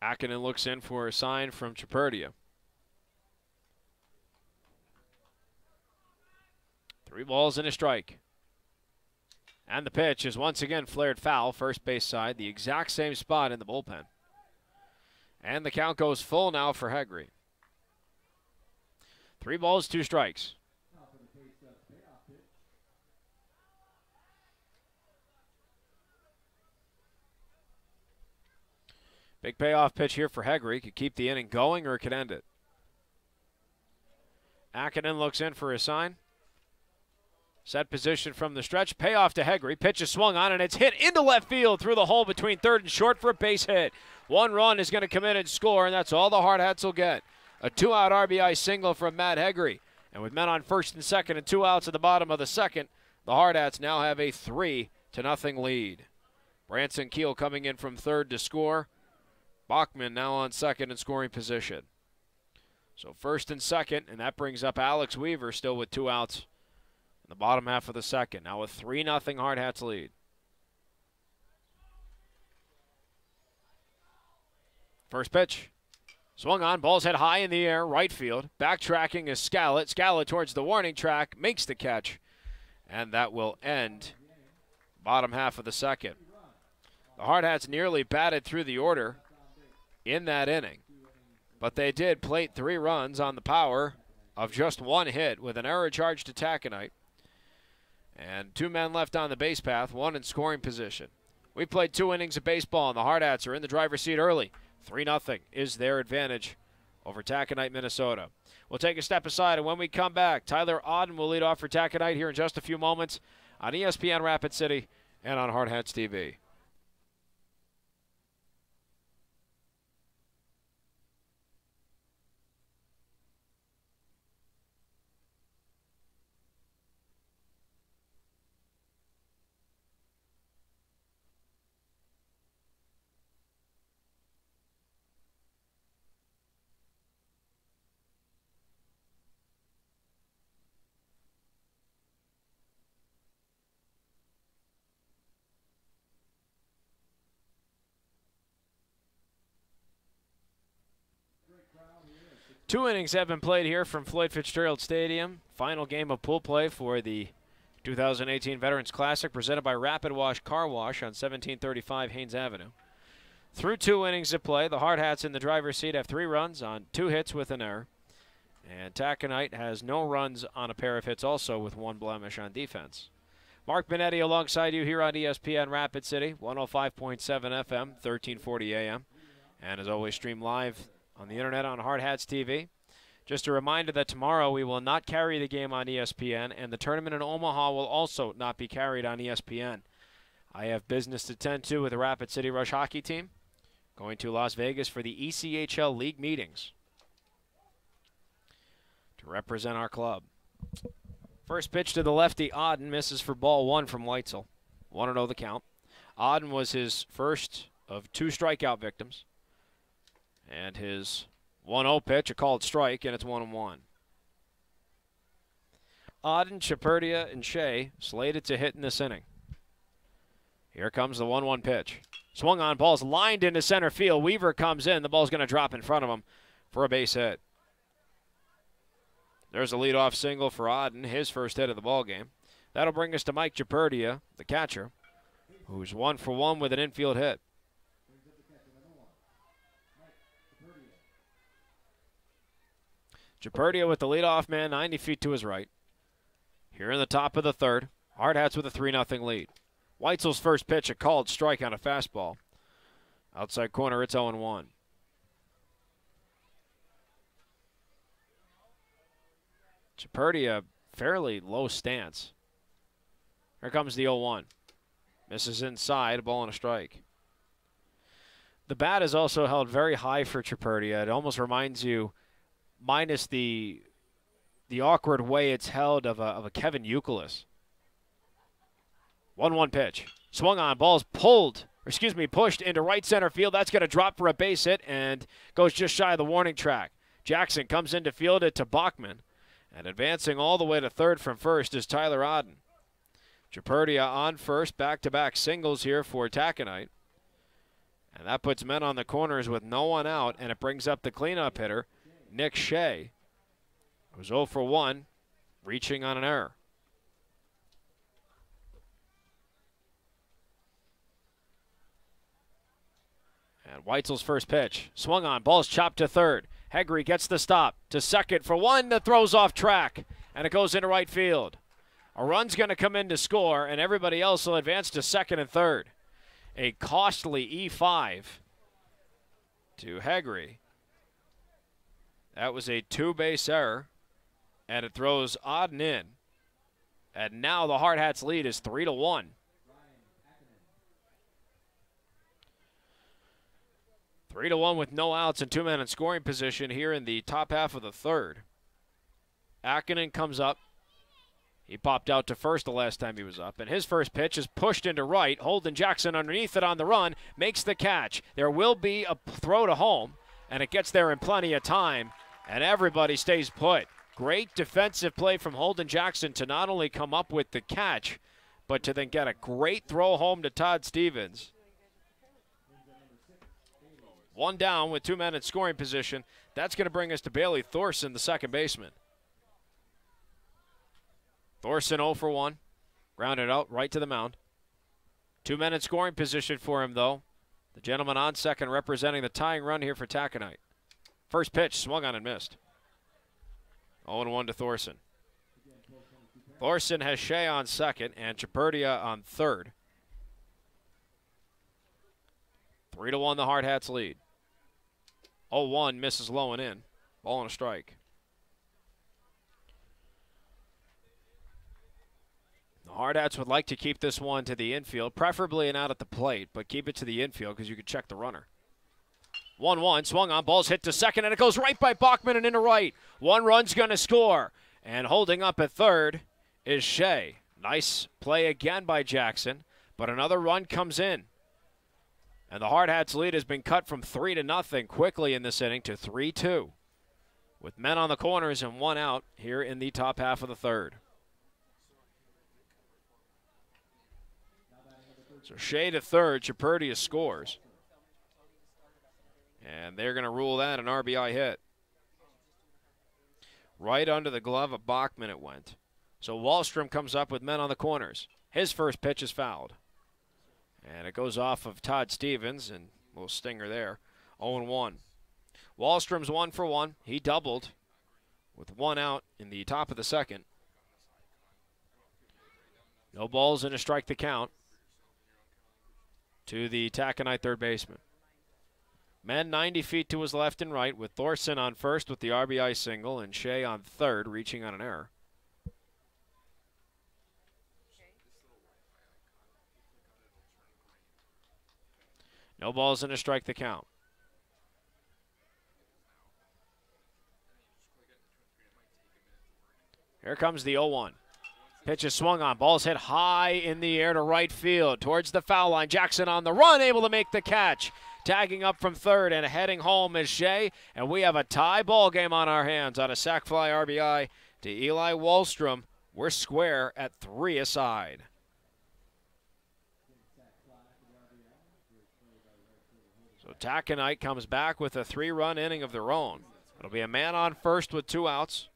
S1: Akinen looks in for a sign from Chaperdia. 3 balls and a strike. And the pitch is once again flared foul, first base side, the exact same spot in the bullpen. And the count goes full now for Hegre. 3 balls, 2 strikes. Big payoff pitch here for Hegre. Could keep the inning going or it could end it. Akinen looks in for a sign. Set position from the stretch. Payoff to Hegre. Pitch is swung on and it's hit into left field through the hole between third and short for a base hit. 1 run is going to come in and score, and that's all the Hardhats will get. A 2-out RBI single from Matt Hegre. And with men on first and second and 2 outs at the bottom of the second, the Hardhats now have a 3-0 lead. Branson Keel coming in from third to score. Bachman now on second in scoring position. So first and second, and that brings up Alex Weaver still with 2 outs in the bottom half of the second. Now a 3-0 Hardhats lead. First pitch. Swung on, ball's hit high in the air, right field. Backtracking is Scallett. Scallett towards the warning track, makes the catch. And that will end bottom half of the second. The Hardhats nearly batted through the order in that inning, but they did plate 3 runs on the power of just 1 hit with an error charge to Taconite. And 2 men left on the base path, 1 in scoring position. We played 2 innings of baseball, and the Hardhats are in the driver's seat early. 3-0 is their advantage over Taconite, Minnesota. We'll take a step aside, and when we come back, Tyler Auden will lead off for Taconite here in just a few moments on ESPN Rapid City and on Hardhats-TV. Two innings have been played here from Floyd Fitzgerald Stadium. Final game of pool play for the 2018 Veterans Classic presented by Rapid Wash Car Wash on 1735 Haynes Avenue. Through 2 innings of play, the Hardhats in the driver's seat have 3 runs on 2 hits with an error. And Taconite has no runs on a pair of hits, also with 1 blemish on defense. Mark Benetti alongside you here on ESPN Rapid City, 105.7 FM, 1340 AM. And as always, stream live on the internet on Hardhats-TV. Just a reminder that tomorrow we will not carry the game on ESPN, and the tournament in Omaha will also not be carried on ESPN. I have business to tend to with the Rapid City Rush hockey team, going to Las Vegas for the ECHL League meetings to represent our club. First pitch to the lefty, Auden, misses for ball 1 from Weitzel. 1-0 the count. Auden was his first of 2 strikeout victims. And his 1-0 pitch, a called strike, and it's 1-1. Auden, Chaperdia, and Shea slated to hit in this inning. Here comes the 1-1 pitch. Swung on, ball's lined into center field. Weaver comes in. The ball's going to drop in front of him for a base hit. There's a leadoff single for Auden, his first hit of the ball game. That'll bring us to Mike Chaperdia, the catcher, who's 1 for 1 with an infield hit. Chaperdia with the leadoff man, 90 feet to his right. Here in the top of the third, Hardhats with a 3-0 lead. Weitzel's first pitch, a called strike on a fastball. Outside corner, it's 0-1. Chaperdia fairly low stance. Here comes the 0-1. Misses inside, a ball and a strike. The bat is also held very high for Tripurdia. It almost reminds you, minus the awkward way it's held, of a Kevin Youkilis. 1-1 pitch. Swung on, ball's pushed into right center field. That's going to drop for a base hit and goes just shy of the warning track. Jackson comes in to field it to Bachman. And advancing all the way to third from first is Tyler Odden. Tripurdia on first, back-to-back singles here for Taconite. And that puts men on the corners with no one out, and it brings up the cleanup hitter, Nick Shea, who's 0 for 1, reaching on an error. And Weitzel's first pitch. Swung on. Ball's chopped to third. Hegre gets the stop to second for one that throws off track. And it goes into right field. A run's going to come in to score, and everybody else will advance to second and third. A costly E5 to Hegre. That was a two-base error, and it throws Odden in. And now the Hardhats lead is 3-1. Three to 1 with no outs and two men in scoring position here in the top half of the third. Akinen comes up. He popped out to first the last time he was up, and his first pitch is pushed into right. Holden Jackson underneath it on the run, makes the catch. There will be a throw to home, and it gets there in plenty of time, and everybody stays put. Great defensive play from Holden Jackson to not only come up with the catch, but to then get a great throw home to Todd Stevens. One down with two men in scoring position. That's going to bring us to Bailey Thorson, the second baseman. Thorson 0 for 1. Grounded out right to the mound. Two men in scoring position for him, though. The gentleman on second representing the tying run here for Taconite. First pitch swung on and missed. 0-1 to Thorson. Thorson has Shea on second and Tripurdia on third. 3-1 the Hardhats lead. 0-1 misses low and in. Ball and a strike. The Hardhats would like to keep this one to the infield, preferably and out at the plate, but keep it to the infield because you could check the runner. 1-1, swung on, ball's hit to second, and it goes right by Bachman and into right. One run's going to score, and holding up at third is Shea. Nice play again by Jackson, but another run comes in. And the Hardhats lead has been cut from 3-0 quickly in this inning to 3-2. With men on the corners and one out here in the top half of the third. So Shea to third, Tripurdia scores. And they're going to rule that an RBI hit. Right under the glove of Bachman it went. So Wahlstrom comes up with men on the corners. His first pitch is fouled. And it goes off of Todd Stevens, and a little stinger there. 0-1. Wahlstrom's 1 for 1. He doubled with one out in the top of the second. No balls and a strike to count to the Taconite third baseman. Men 90 feet to his left and right with Thorson on first with the RBI single and Shea on third reaching on an error. No balls and a strike to count. Here comes the 0-1. Pitch is swung on. Ball's hit high in the air to right field towards the foul line. Jackson on the run, able to make the catch. Tagging up from third and heading home is Shea. And we have a tie ball game on our hands on a sac fly RBI to Eli Wahlstrom. We're square at 3 aside. So Taconite comes back with a 3-run inning of their own. It'll be a man on first with 2 outs.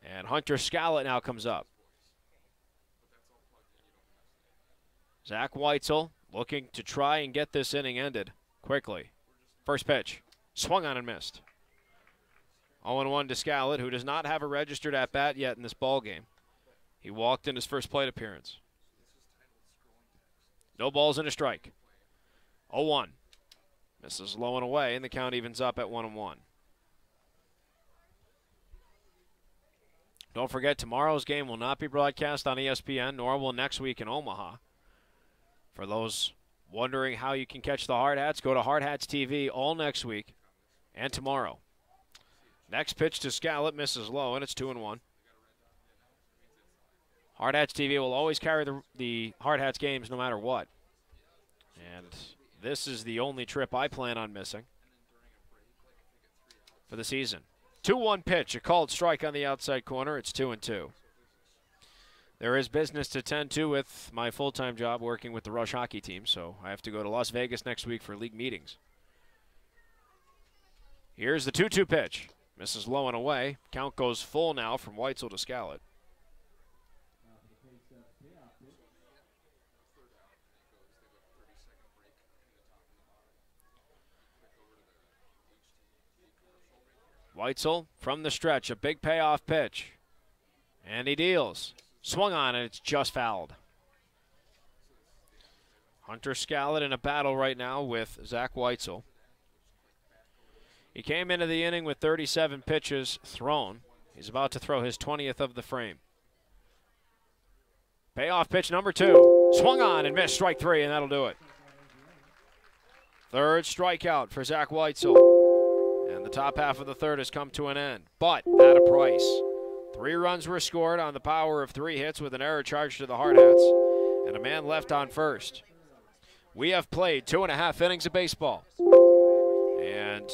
S1: And Hunter Scallett now comes up. Zach Weitzel looking to try and get this inning ended quickly. First pitch, swung on and missed. 0-1 to Scallett, who does not have a registered at-bat yet in this ball game. He walked in his first plate appearance. No balls and a strike. 0-1. Misses low and away, and the count evens up at 1-1. Don't forget, tomorrow's game will not be broadcast on ESPN, nor will next week in Omaha. For those wondering how you can catch the Hard Hats, go to Hardhats-TV all next week and tomorrow. Next pitch to Scallett, misses low, and it's 2-1. Hardhats-TV will always carry the Hard Hats games no matter what. And this is the only trip I plan on missing for the season. 2-1 pitch, a called strike on the outside corner. It's 2-2. There is business to tend to with my full-time job working with the Rush hockey team, so I have to go to Las Vegas next week for league meetings. Here's the 2-2 pitch. Misses low and away. Count goes full now from Weitzel to Scallett. Weitzel from the stretch, a big payoff pitch. And he deals. Swung on and it's just fouled. Hunter Scallett in a battle right now with Zach Weitzel. He came into the inning with 37 pitches thrown. He's about to throw his 20th of the frame. Payoff pitch number 2. Swung on and missed, strike 3, and that'll do it. Third strikeout for Zach Weitzel. And the top half of the third has come to an end, but at a price. 3 runs were scored on the power of 3 hits with an error charged to the Hard Hats, and a man left on first. We have played 2.5 innings of baseball, and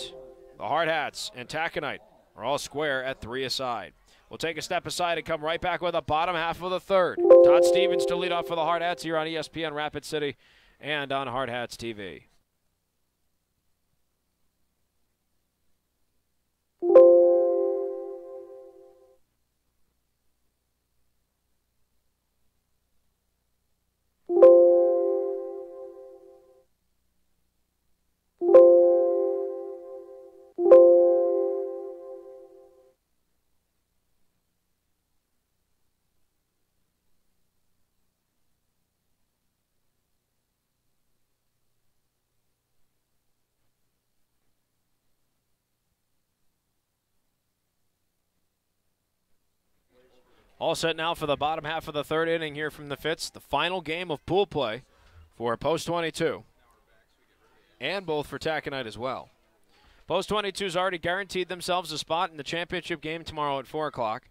S1: the Hard Hats and Taconite are all square at 3 aside. We'll take a step aside and come right back with the bottom half of the third. Todd Stevens to lead off for the Hard Hats here on ESPN Rapid City and on Hardhats-TV. All set now for the bottom half of the third inning here from the Fitz. The final game of pool play for Post 22. And both for Taconite as well. Post 22's already guaranteed themselves a spot in the championship game tomorrow at 4 o'clock.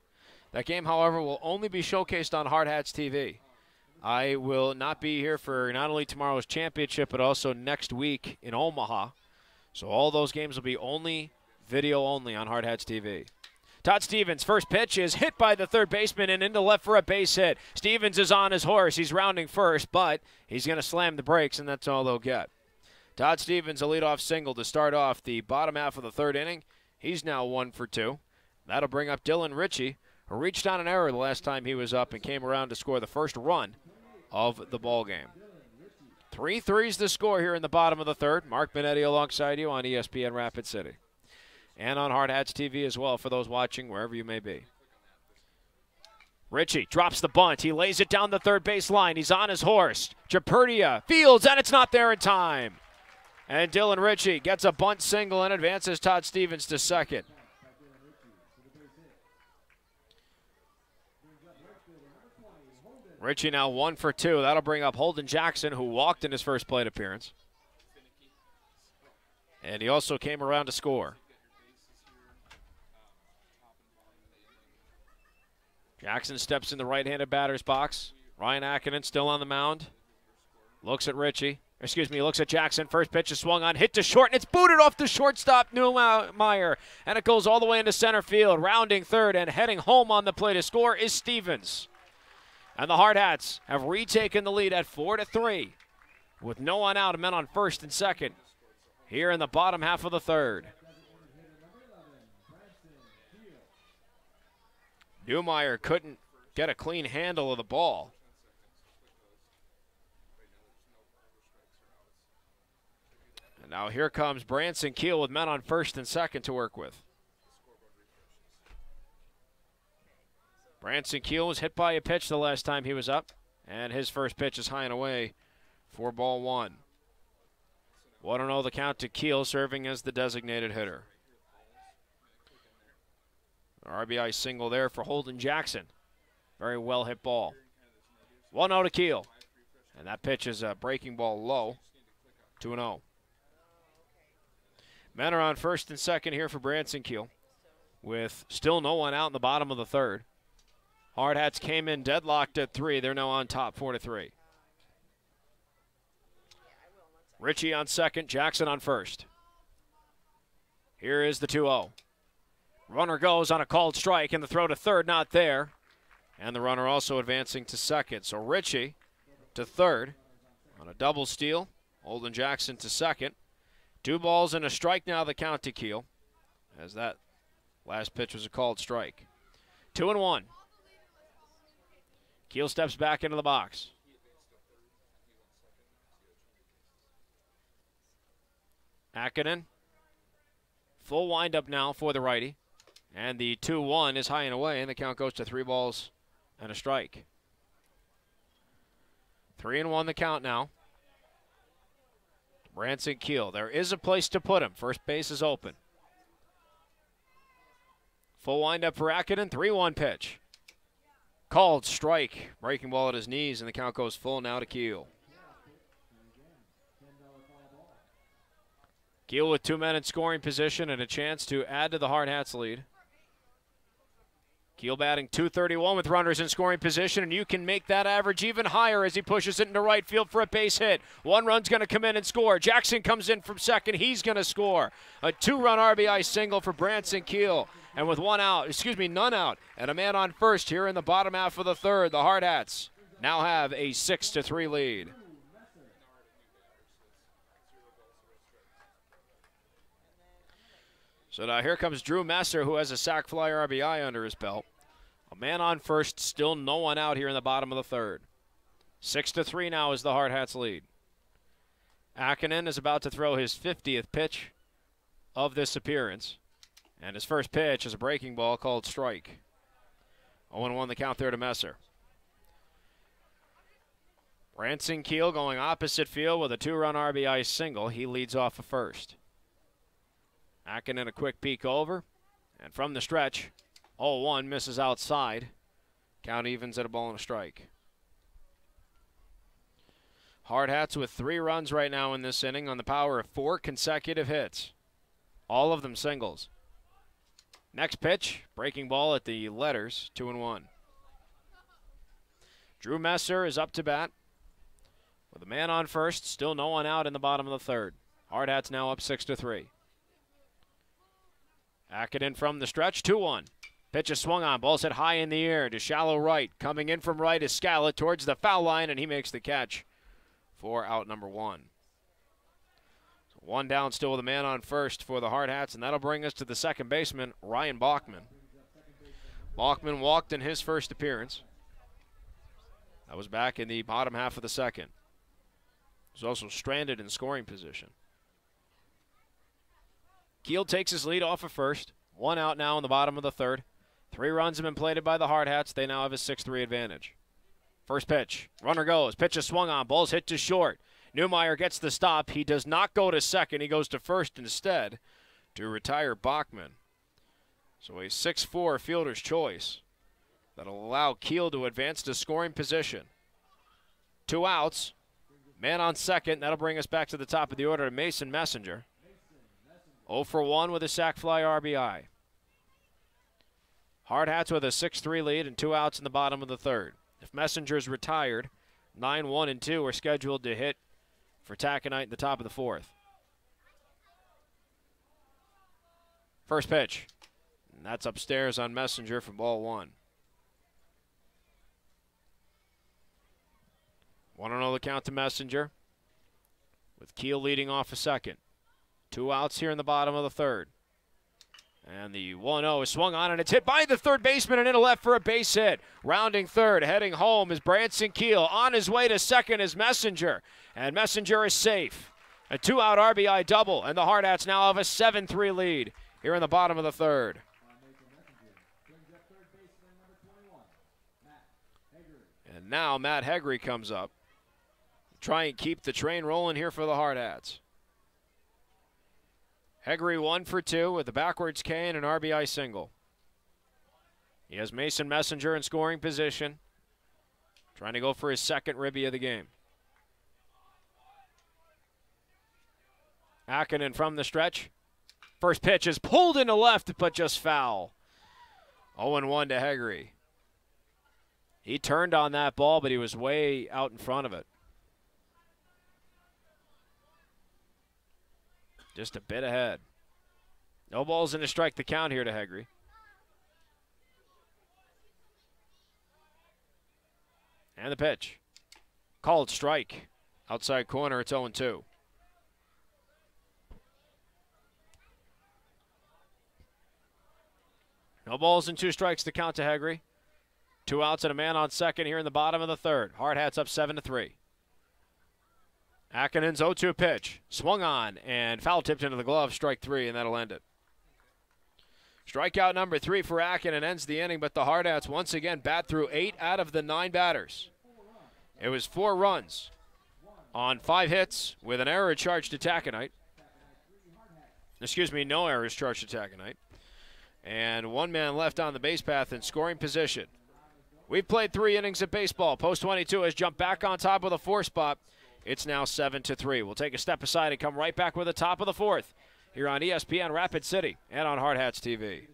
S1: That game, however, will only be showcased on Hardhats-TV. I will not be here for not only tomorrow's championship, but also next week in Omaha. So all those games will be only video only on Hardhats-TV. Todd Stevens' first pitch is hit by the third baseman and into left for a base hit. Stevens is on his horse. He's rounding first, but he's going to slam the brakes, and that's all they'll get. Todd Stevens, a leadoff single to start off the bottom half of the third inning. He's now 1 for 2. That'll bring up Dylan Ritchie, who reached on an error the last time he was up and came around to score the first run of the ballgame. 3-3's the score here in the bottom of the third. Mark Benetti alongside you on ESPN Rapid City. And on Hardhats-TV as well for those watching wherever you may be. Ritchie drops the bunt. He lays it down the third base line. He's on his horse. Japertia fields, and it's not there in time. And Dylan Ritchie gets a bunt single and advances Todd Stevens to second. Ritchie now 1 for 2. That'll bring up Holden Jackson, who walked in his first plate appearance. And he also came around to score. Jackson steps in the right-handed batter's box. Ryan Akinen still on the mound. Looks at Ritchie. Excuse me, looks at Jackson. First pitch is swung on, hit to short, and it's booted off the shortstop, Newmeyer. And it goes all the way into center field. Rounding third and heading home on the play to score is Stevens. And the Hard Hats have retaken the lead at 4-3 with no one out and men on first and second here in the bottom half of the third. Newmeyer couldn't get a clean handle of the ball. And now here comes Branson Keel with men on first and second to work with. Branson Keel was hit by a pitch the last time he was up, and his first pitch is high and away for ball 1. 1-0 the count to Keel, serving as the designated hitter. RBI single there for Holden Jackson. Very well hit ball. 1-0 to Keel. And that pitch is a breaking ball low. 2-0. Men are on first and second here for Branson Keel, with still no one out in the bottom of the third. Hardhats came in deadlocked at 3. They're now on top 4-3. Ritchie on second, Jackson on first. Here is the 2-0. Runner goes on a called strike, and the throw to third not there. And the runner also advancing to second. So Ritchie to third on a double steal. Holden Jackson to second. 2 balls and a strike now the count to Keel, as that last pitch was a called strike. 2-1. Keel steps back into the box. Akinen. Full windup now for the righty. And the 2-1 is high and away, and the count goes to 3 balls and a strike. 3-1 the count now. Branson Keel. There is a place to put him. First base is open. Full windup for Akinen. 3-1 pitch. Called strike. Breaking ball at his knees, and the count goes full now to Keel. Keel with 2 men in scoring position and a chance to add to the Hardhats lead. Keel batting .231 with runners in scoring position, and you can make that average even higher as he pushes it into right field for a base hit. 1 run's going to come in and score. Jackson comes in from second. He's going to score. A 2-run RBI single for Branson Keel. And with none out, and a man on first here in the bottom half of the third, the Hardhats now have a 6-3 lead. So now here comes Drew Messer, who has a sac fly RBI under his belt. A man on first, still no one out here in the bottom of the third. 6-3 now is the Hardhats lead. Akinen is about to throw his 50th pitch of this appearance. And his first pitch is a breaking ball called strike. 0-1 the count there to Messer. Branson Keel going opposite field with a 2-run RBI single. He leads off a first. Akinen a quick peek over, and from the stretch, 0-1 misses outside. Count evens at a ball and a strike. Hardhats with 3 runs right now in this inning on the power of 4 consecutive hits. All of them singles. Next pitch, breaking ball at the letters, 2-1. Drew Messer is up to bat with a man on first, still no one out in the bottom of the third. Hardhats now up 6-3. Akinen from the stretch, 2-1. Pitch is swung on, ball's hit high in the air to shallow right. Coming in from right is Scallett towards the foul line, and he makes the catch for out number 1. So 1 down still with a man on first for the Hardhats, and that'll bring us to the second baseman, Ryan Bachman. Bachman walked in his first appearance. That was back in the bottom half of the second. He was also stranded in scoring position. Keel takes his lead off of first. 1 out now in the bottom of the third. 3 runs have been plated by the Hardhats. They now have a 6-3 advantage. First pitch. Runner goes. Pitch is swung on. Ball's hit to short. Newmeyer gets the stop. He does not go to second. He goes to first instead to retire Bachman. So a 6-4 fielder's choice that'll allow Keel to advance to scoring position. 2 outs. Man on second. That'll bring us back to the top of the order to Mason Messenger. 0 for 1 with a sac fly RBI. Hardhats with a 6-3 lead and 2 outs in the bottom of the third. If Messenger's retired, 9, 1, and 2 are scheduled to hit for Taconite in the top of the fourth. First pitch. And that's upstairs on Messenger for ball 1. 1-0 the count to Messenger, with Keel leading off a second. 2 outs here in the bottom of the third. And the 1-0 is swung on, and it's hit by the third baseman and into left for a base hit. Rounding third, heading home is Branson Keel. On his way to second is Messenger, and Messenger is safe. A 2-out RBI double, and the Hardhats now have a 7-3 lead here in the bottom of the third. And now Matt Hegre comes up. Try and keep the train rolling here for the Hardhats. Hegre 1 for 2 with a backwards K and an RBI single. He has Mason Messenger in scoring position, trying to go for his second ribby of the game. Akinen from the stretch. First pitch is pulled into left, but just foul. 0-1 to Hegre. He turned on that ball, but he was way out in front of it. Just a bit ahead. No balls in a strike to count here to Hegre. And the pitch. Called strike. Outside corner, it's 0-2. No balls and 2 strikes to count to Hegre. 2 outs and a man on second here in the bottom of the third. Hardhats up 7-3. Akinen's 0-2 pitch. Swung on and foul tipped into the glove. Strike 3, and that'll end it. Strikeout number 3 for Akinen ends the inning, but the Hardhats once again bat through 8 out of the 9 batters. It was 4 runs on 5 hits with an error charged to Taconite. Excuse me, no errors charged to Taconite. And 1 man left on the base path in scoring position. We've played 3 innings of baseball. Post 22 has jumped back on top of the 4th spot. It's now 7-3. We'll take a step aside and come right back with the top of the 4th here on ESPN Rapid City and on Hardhats-TV.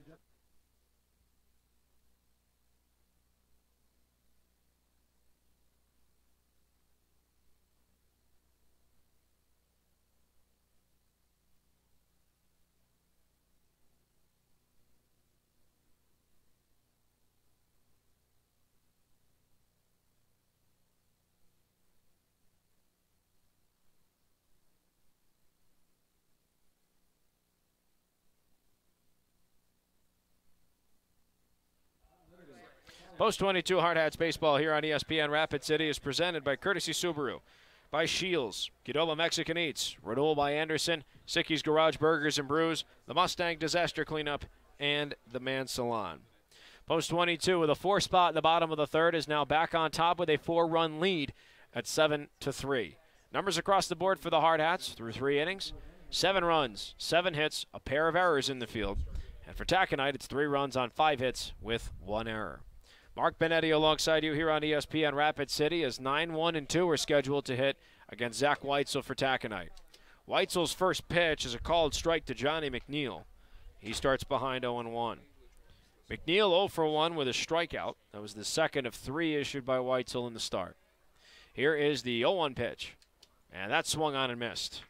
S1: Post 22 Hardhats baseball here on ESPN Rapid City is presented by Courtesy Subaru, by Shields, Qdoba Mexican Eats, Renewal by Anderson, Sicky's Garage Burgers and Brews, the Mustang Disaster Cleanup, and the Man Salon. Post 22 with a 4 spot in the bottom of the third is now back on top with a 4-run lead at 7-3. Numbers across the board for the Hardhats through 3 innings: 7 runs, 7 hits, a pair of errors in the field. And for Taconite, it's 3 runs on 5 hits with 1 error. Mark Benetti alongside you here on ESPN Rapid City as 9-1-2 are scheduled to hit against Zach Weitzel for Taconite. Weitzel's first pitch is a called strike to Johnny McNeil. He starts behind 0-1. McNeil 0-for-1 with a strikeout. That was the second of 3 issued by Weitzel in the start. Here is the 0-1 pitch. And that swung on and missed.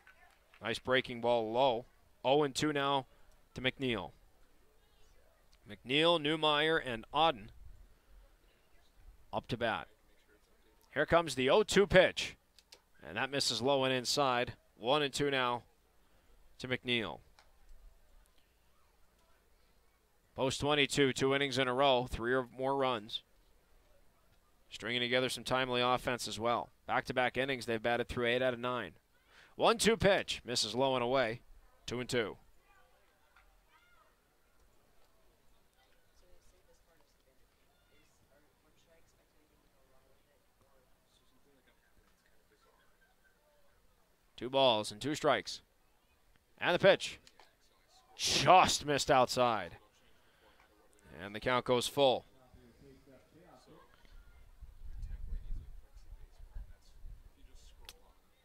S1: Nice breaking ball low. 0-2 now to McNeil. McNeil, Newmeyer, and Auden up to bat. Here comes the 0-2 pitch. And that misses low and inside. 1-2 now to McNeil. Post 22, 2 innings in a row, 3 or more runs. Stringing together some timely offense as well. Back-to-back innings, they've batted through 8 out of 9. 1-2 pitch, misses low and away. 2-2. Two balls and 2 strikes. And the pitch. Just missed outside. And the count goes full.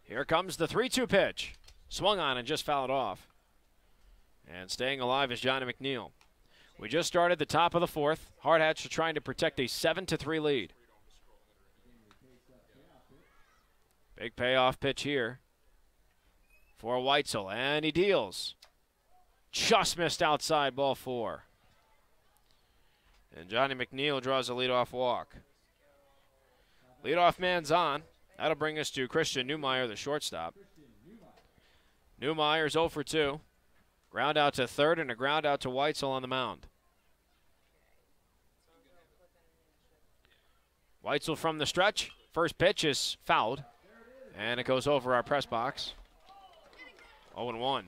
S1: Here comes the 3-2 pitch. Swung on and just fouled off. And staying alive is Johnny McNeil. We just started the top of the 4th. Hardhats are trying to protect a 7-3 lead. Big payoff pitch here for Weitzel, and he deals. Just missed outside, ball 4. And Johnny McNeil draws a leadoff walk. Leadoff man's on. That'll bring us to Christian Newmeyer, the shortstop. Newmeyer's 0-for-2. Ground out to third and a ground out to Weitzel on the mound. Weitzel from the stretch. First pitch is fouled, and it goes over our press box. 0-1.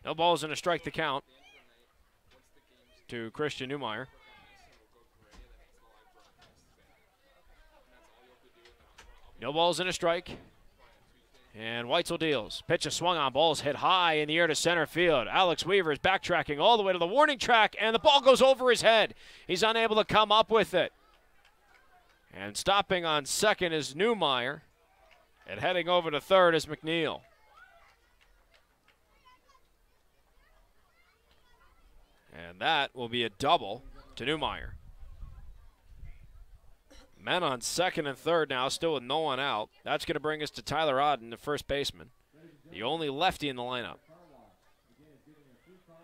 S1: No balls and a strike to count to Christian Newmeyer. No balls and a strike. And Weitzel deals. Pitch is swung on. Ball's hit high in the air to center field. Alex Weaver is backtracking all the way to the warning track, and the ball goes over his head. He's unable to come up with it. And stopping on second is Newmeyer. And heading over to third is McNeil. And that will be a double to Newmeyer. Men on second and third now, still with no one out. That's going to bring us to Tyler Odden, the first baseman, the only lefty in the lineup.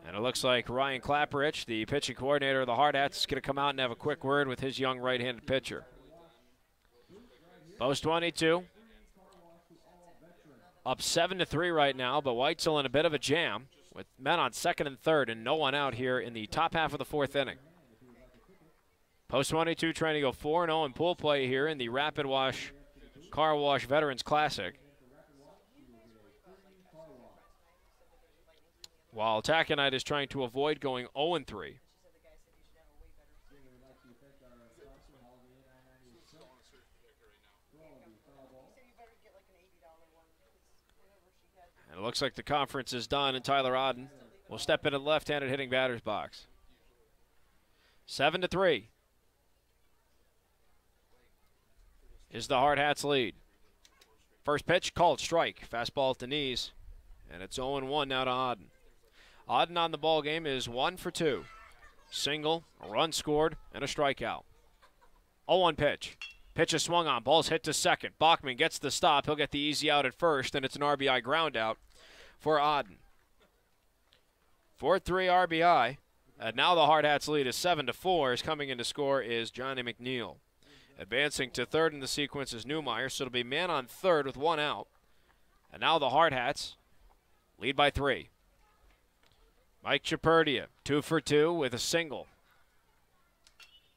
S1: And it looks like Ryan Clapperich, the pitching coordinator of the Hardhats, is going to come out and have a quick word with his young right-handed pitcher. Post 22. Up 7-3 right now, but Weitzel in a bit of a jam with men on second and third and no one out here in the top half of the fourth inning. Post 22 trying to go 4-0 in pool play here in the Rapid Wash Car Wash Veterans Classic. While Taconite is trying to avoid going 0-3. And it looks like the conference is done, and Tyler Odden will step into the left-handed hitting batter's box. 7-3 is the Hardhats lead. First pitch, called strike. Fastball at the knees, and it's 0-1 now to Odden. Odden on the ball game is 1 for 2. Single, a run scored, and a strikeout. 0-1 pitch. Pitch is swung on. Ball's hit to second. Bachman gets the stop. He'll get the easy out at first, and it's an RBI ground out for Odden. 4-3 RBI. And now the Hardhats lead is 7-4. As coming in to score is Johnny McNeil. Advancing to third in the sequence is Newmeyer, so it'll be man on third with one out. And now the Hardhats lead by 3. Mike Chaperdia, 2 for 2 with a single.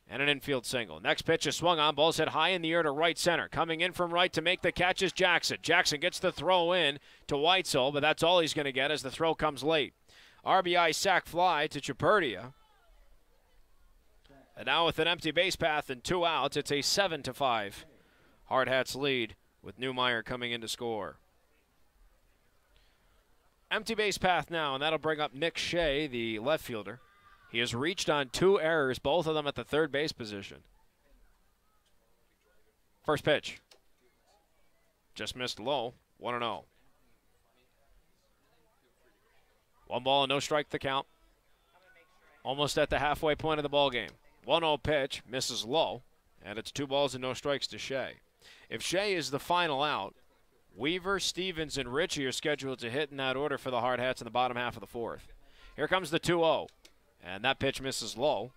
S1: And an infield single. Next pitch is swung on. Ball's hit high in the air to right center. Coming in from right to make the catch is Jackson. Jackson gets the throw in to Weitzel, but that's all he's going to get as the throw comes late. RBI sac fly to Chaperdia. And now with an empty base path and 2 outs, it's a 7-5 Hardhats lead with Newmeyer coming in to score. Empty base path now, and that'll bring up Nick Shea, the left fielder. He has reached on 2 errors, both of them at the third base position. First pitch. Just missed low, 1-0. 1 ball and no strike the count. Almost at the halfway point of the ball game. 1-0 pitch, misses low, and it's 2 balls and no strikes to Shea. If Shea is the final out, Weaver, Stevens, and Ritchie are scheduled to hit in that order for the Hardhats in the bottom half of the fourth. Here comes the 2-0, and that pitch misses low,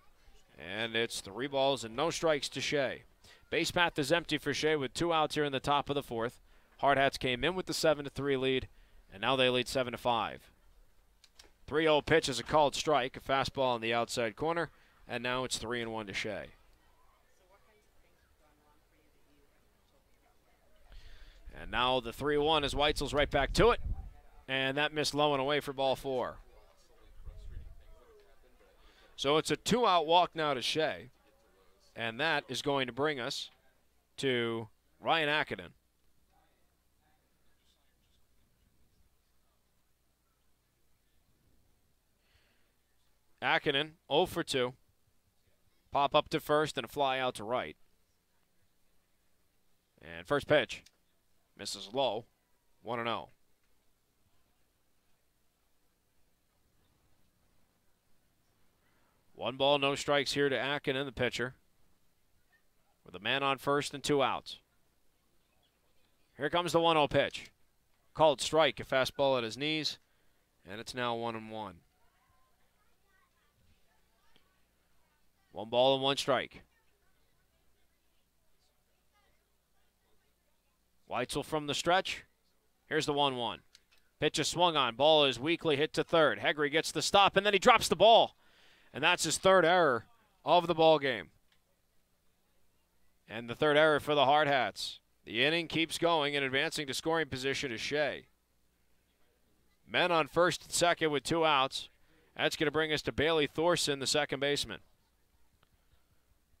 S1: and it's 3 balls and no strikes to Shea. Base path is empty for Shea with 2 outs here in the top of the fourth. Hardhats came in with the 7-3 lead, and now they lead 7-5. 3-0 pitch is a called strike, a fastball on the outside corner, and now it's 3-1 to Shea. And now the 3-1 as Weitzel's right back to it, and that missed low and away for ball 4. So it's a 2-out walk now to Shea, and that is going to bring us to Ryan Akinen. Akinen 0 for 2. Pop up to first and a fly out to right. And first pitch misses low, 1-0. One ball, no strikes here to Akinen, the pitcher, with a man on first and 2 outs. Here comes the 1-0 pitch. Called strike, a fastball at his knees, and it's now 1-1. 1 ball and 1 strike. Weitzel from the stretch. Here's the 1-1. Pitch is swung on. Ball is weakly hit to third. Hegre gets the stop, and then he drops the ball. And that's his 3rd error of the ball game. And the 3rd error for the Hardhats. The inning keeps going, and advancing to scoring position is Shea. Men on first and second with 2 outs. That's going to bring us to Bailey Thorson, the second baseman.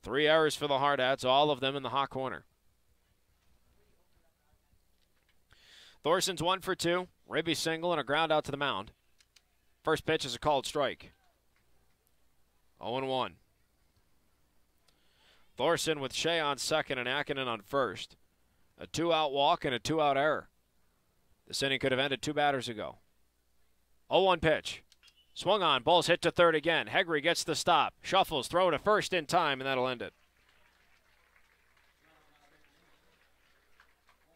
S1: 3 errors for the Hardhats, all of them in the hot corner. Thorson's 1 for 2. Ribby single and a ground out to the mound. First pitch is a called strike. 0-1. Thorson with Shea on second and Akinen on first. A 2-out walk and a 2-out error. This inning could have ended 2 batters ago. 0-1 pitch. Swung on, ball's hit to third again. Hegre gets the stop. Shuffles, throw to first in time, and that'll end it.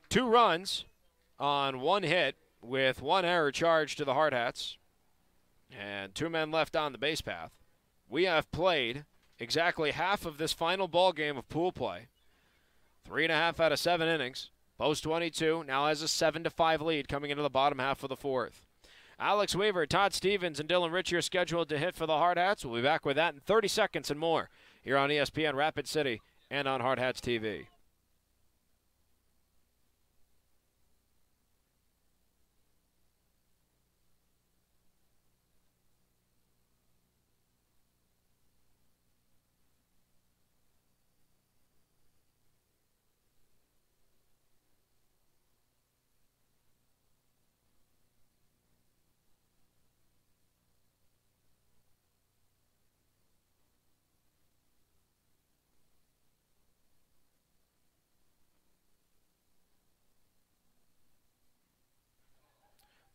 S1: 2 runs on 1 hit with 1 error charged to the Hardhats. And 2 men left on the base path. We have played exactly half of this final ball game of pool play. 3.5 out of 7 innings. Post 22 now has a 7-5 lead coming into the bottom half of the 4th. Alex Weaver, Todd Stevens, and Dylan Ritchie are scheduled to hit for the Hardhats. We'll be back with that in 30 seconds and more here on ESPN Rapid City and on Hardhats-TV.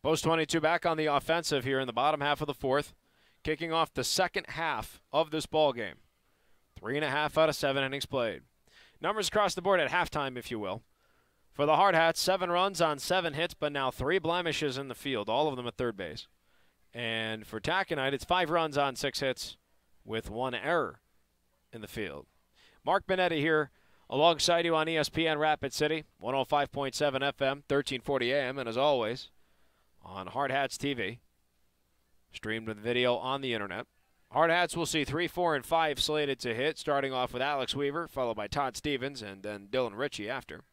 S1: Post 22 back on the offensive here in the bottom half of the 4th, kicking off the second half of this ball game. 3.5 out of 7 innings played. Numbers across the board at halftime, if you will. For the Hardhats, 7 runs on 7 hits, but now 3 blemishes in the field, all of them at third base. And for Taconite, it's 5 runs on 6 hits with 1 error in the field. Mark Benetti here alongside you on ESPN Rapid City, 105.7 FM, 1340 AM, and as always, on Hardhats-TV, streamed with video on the internet. Hardhats will see 3, 4, and 5 slated to hit, starting off with Alex Weaver, followed by Todd Stevens, and then Dylan Ritchie after.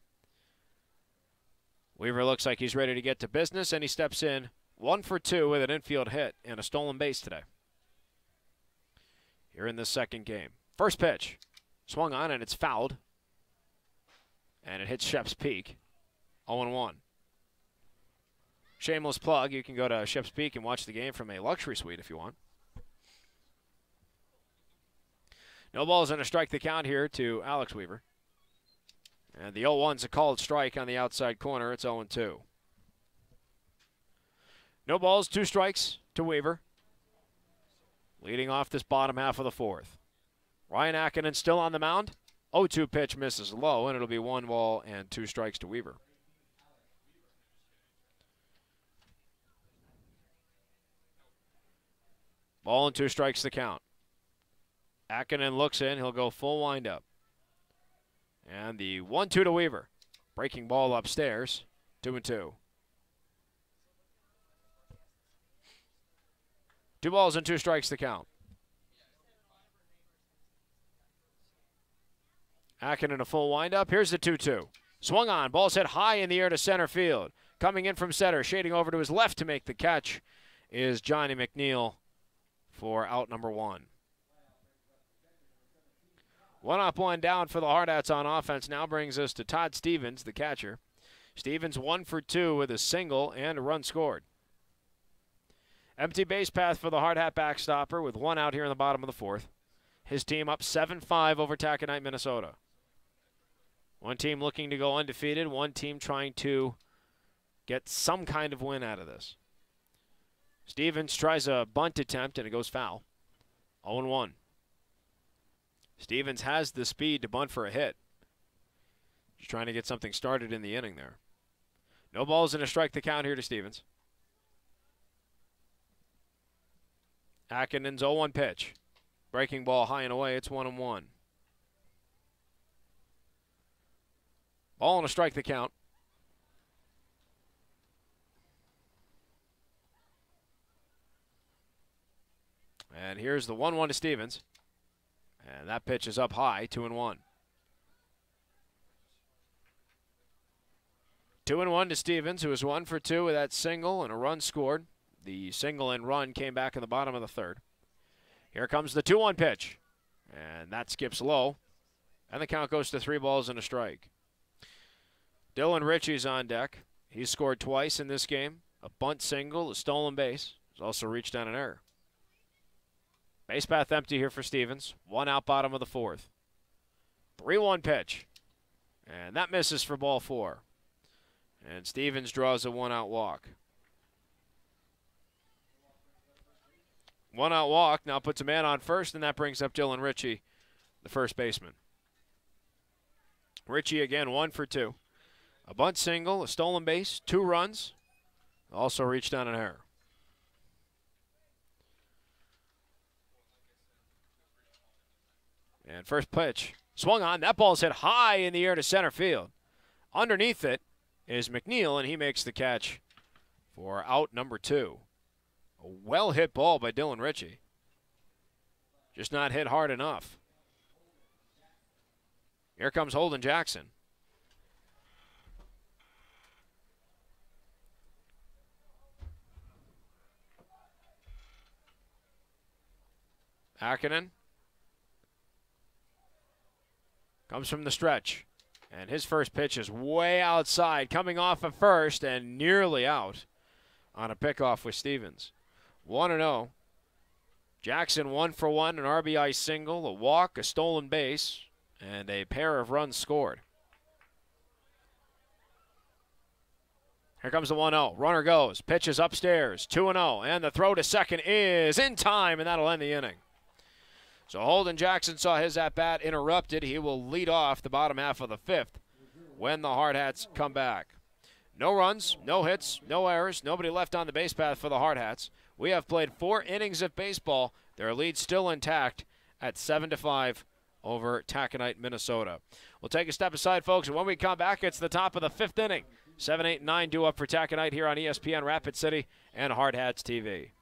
S1: Weaver looks like he's ready to get to business, and he steps in 1 for 2 with an infield hit and a stolen base today. Here in the second game. First pitch, swung on, and it's fouled. And it hits Shep's Peak, 0-1. Shameless plug, you can go to Shep's Peak and watch the game from a luxury suite if you want. No balls and a strike the count here to Alex Weaver. And the 0-1's a called strike on the outside corner. It's 0-2. No balls, 2 strikes to Weaver. Leading off this bottom half of the 4th. Ryan Akinen still on the mound. 0-2 pitch misses low, and it'll be 1 ball and 2 strikes to Weaver. Ball and 2 strikes the count. Akinen looks in. He'll go full windup. And the 1-2 to Weaver. Breaking ball upstairs. 2-2. 2 balls and 2 strikes the count. Akinen a full windup. Here's the 2-2. Swung on. Ball's hit high in the air to center field. Coming in from center. Shading over to his left to make the catch is Johnny McNeil for out number 1. 1 up, 1 down for the Hardhats on offense. Now brings us to Todd Stevens, the catcher. Stevens 1 for 2 with a single and a run scored. Empty base path for the Hardhat backstopper with 1 out here in the bottom of the 4th. His team up 7-5 over Taconite, Minnesota. One team looking to go undefeated, one team trying to get some kind of win out of this. Stevens tries a bunt attempt, and it goes foul. 0-1. Stevens has the speed to bunt for a hit. Just trying to get something started in the inning there. No balls and a strike to count here to Stevens. Akinen's 0-1 pitch. Breaking ball high and away. It's 1-1. Ball and a strike to count. And here's the 1-1 to Stevens. And that pitch is up high, 2-1. 2-1 to Stevens, who was 1 for 2 with that single and a run scored. The single and run came back in the bottom of the 3rd. Here comes the 2-1 pitch. And that skips low. And the count goes to 3 balls and a strike. Dylan Ritchie's on deck. He scored twice in this game. A bunt single, a stolen base. He's also reached on an error. Base path empty here for Stevens. 1 out, bottom of the 4th. 3-1 pitch. And that misses for ball 4. And Stevens draws a 1-out walk. 1-out walk now puts a man on first, and that brings up Dylan Ritchie, the first baseman. Ritchie again 1 for 2. A bunt single, a stolen base, 2 runs. Also reached on an error. And first pitch, swung on. That ball's hit high in the air to center field. Underneath it is McNeil, and he makes the catch for out number 2. A well-hit ball by Dylan Ritchie. Just not hit hard enough. Here comes Holden Jackson. Akinen comes from the stretch, and his first pitch is way outside, coming off of first and nearly out on a pickoff with Stevens. 1-0. Jackson 1 for 1, an RBI single, a walk, a stolen base, and a pair of runs scored. Here comes the 1-0. Runner goes, pitches upstairs, 2-0, and the throw to second is in time, and that'll end the inning. So Holden Jackson saw his at-bat interrupted. He will lead off the bottom half of the 5th when the Hardhats come back. No runs, no hits, no errors, nobody left on the base path for the Hardhats. We have played 4 innings of baseball. Their lead still intact at 7-5 over Taconite, Minnesota. We'll take a step aside, folks, and when we come back, it's the top of the 5th inning. 7, 8, 9 due up for Taconite here on ESPN Rapid City and Hardhats-TV.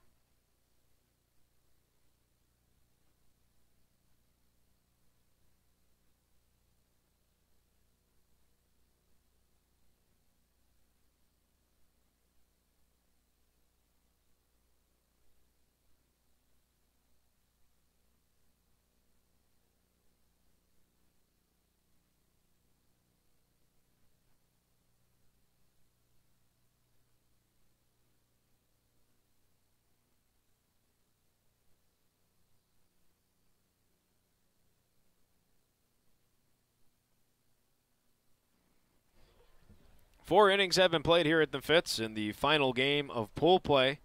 S1: Four innings have been played here at the Fitz in the final game of pool play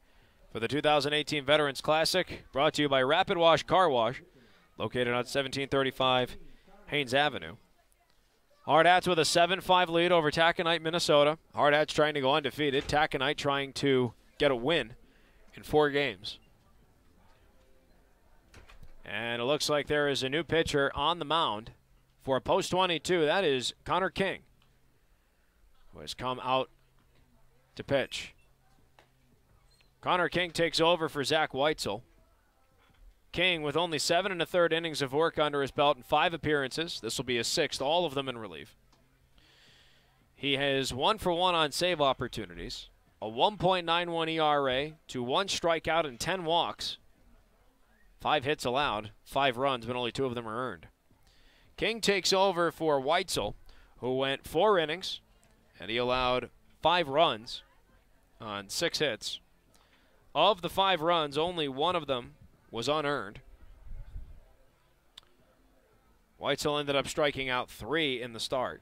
S1: for the 2018 Veterans Classic, brought to you by Rapid Wash Car Wash, located on 1735 Haynes Avenue. Hardhats with a 7-5 lead over Taconite, Minnesota. Hardhats trying to go undefeated. Taconite trying to get a win in 4 games. And it looks like there is a new pitcher on the mound for a post 22. That is Connor King, who has come out to pitch. Connor King takes over for Zach Weitzel. King with only 7 1/3 innings of work under his belt in 5 appearances. This will be his 6th, all of them in relief. He has 1 for 1 on save opportunities, a 1.91 ERA to 1 strikeout and 10 walks. 5 hits allowed, 5 runs, but only 2 of them are earned. King takes over for Weitzel, who went 4 innings, and he allowed 5 runs on 6 hits. Of the 5 runs, only 1 of them was unearned. Weitzel ended up striking out 3 in the start.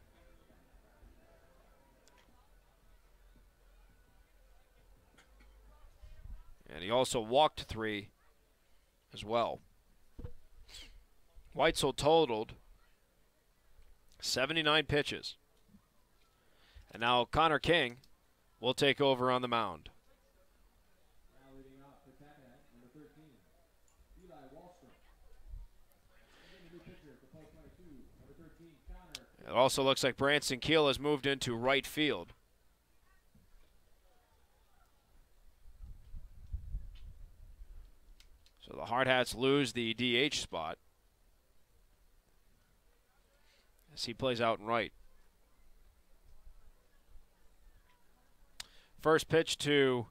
S1: And he also walked 3 as well. Weitzel totaled 79 pitches. And now Connor King will take over on the mound. It also looks like Branson Keel has moved into right field. So the Hardhats lose the DH spot as he plays out in right. First pitch to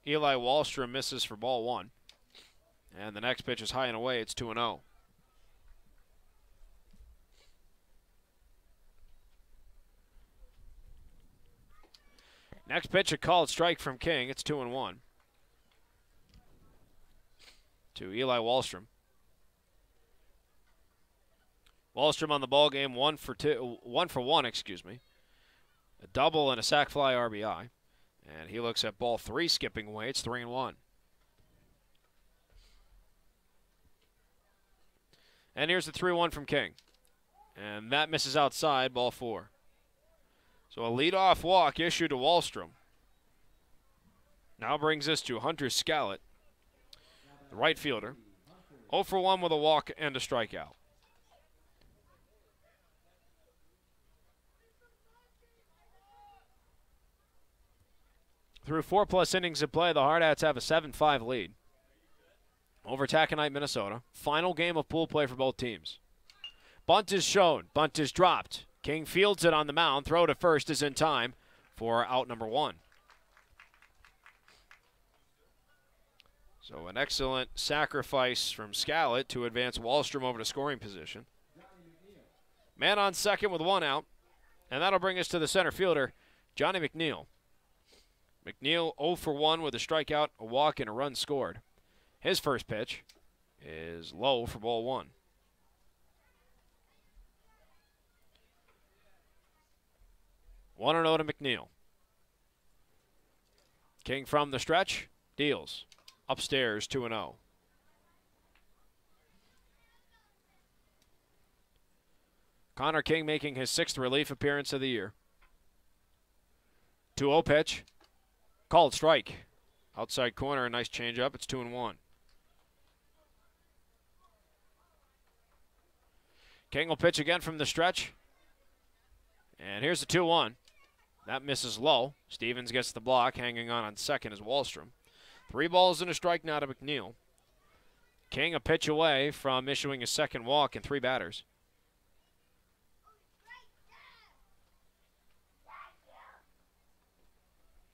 S1: Eli Wallstrom misses for ball 1. And the next pitch is high and away. It's 2-0. Next pitch, a called strike from King. It's 2-1 to Eli Wahlstrom. Wahlstrom on the ball game, 1 for 1, excuse me. A double and a sac fly RBI. And he looks at ball 3 skipping away. It's 3-1. And here's the 3-1 from King. And that misses outside, ball 4. So a leadoff walk issued to Wahlstrom. Now brings us to Hunter Scallett, the right fielder. 0 for 1 with a walk and a strikeout. Through 4+ innings of play, the Hardhats have a 7-5 lead over Taconite, Minnesota. Final game of pool play for both teams. Bunt is shown. Bunt is dropped. King fields it on the mound. Throw to first is in time for out number 1. So an excellent sacrifice from Scallett to advance Wahlstrom over to scoring position. Man on second with 1 out. And that'll bring us to the center fielder, Johnny McNeil. McNeil 0 for 1 with a strikeout, a walk, and a run scored. His first pitch is low for ball 1. One and 0 to McNeil. King from the stretch, deals. Upstairs, 2-0. Connor King making his 6th relief appearance of the year. 2-0 pitch. Called strike. Outside corner, a nice changeup. It's 2-1. King will pitch again from the stretch. And here's the 2-1. That misses low. Stevens gets the block. Hanging on second is Wahlstrom. 3 balls and a strike now to McNeil. King a pitch away from issuing his second walk and 3 batters.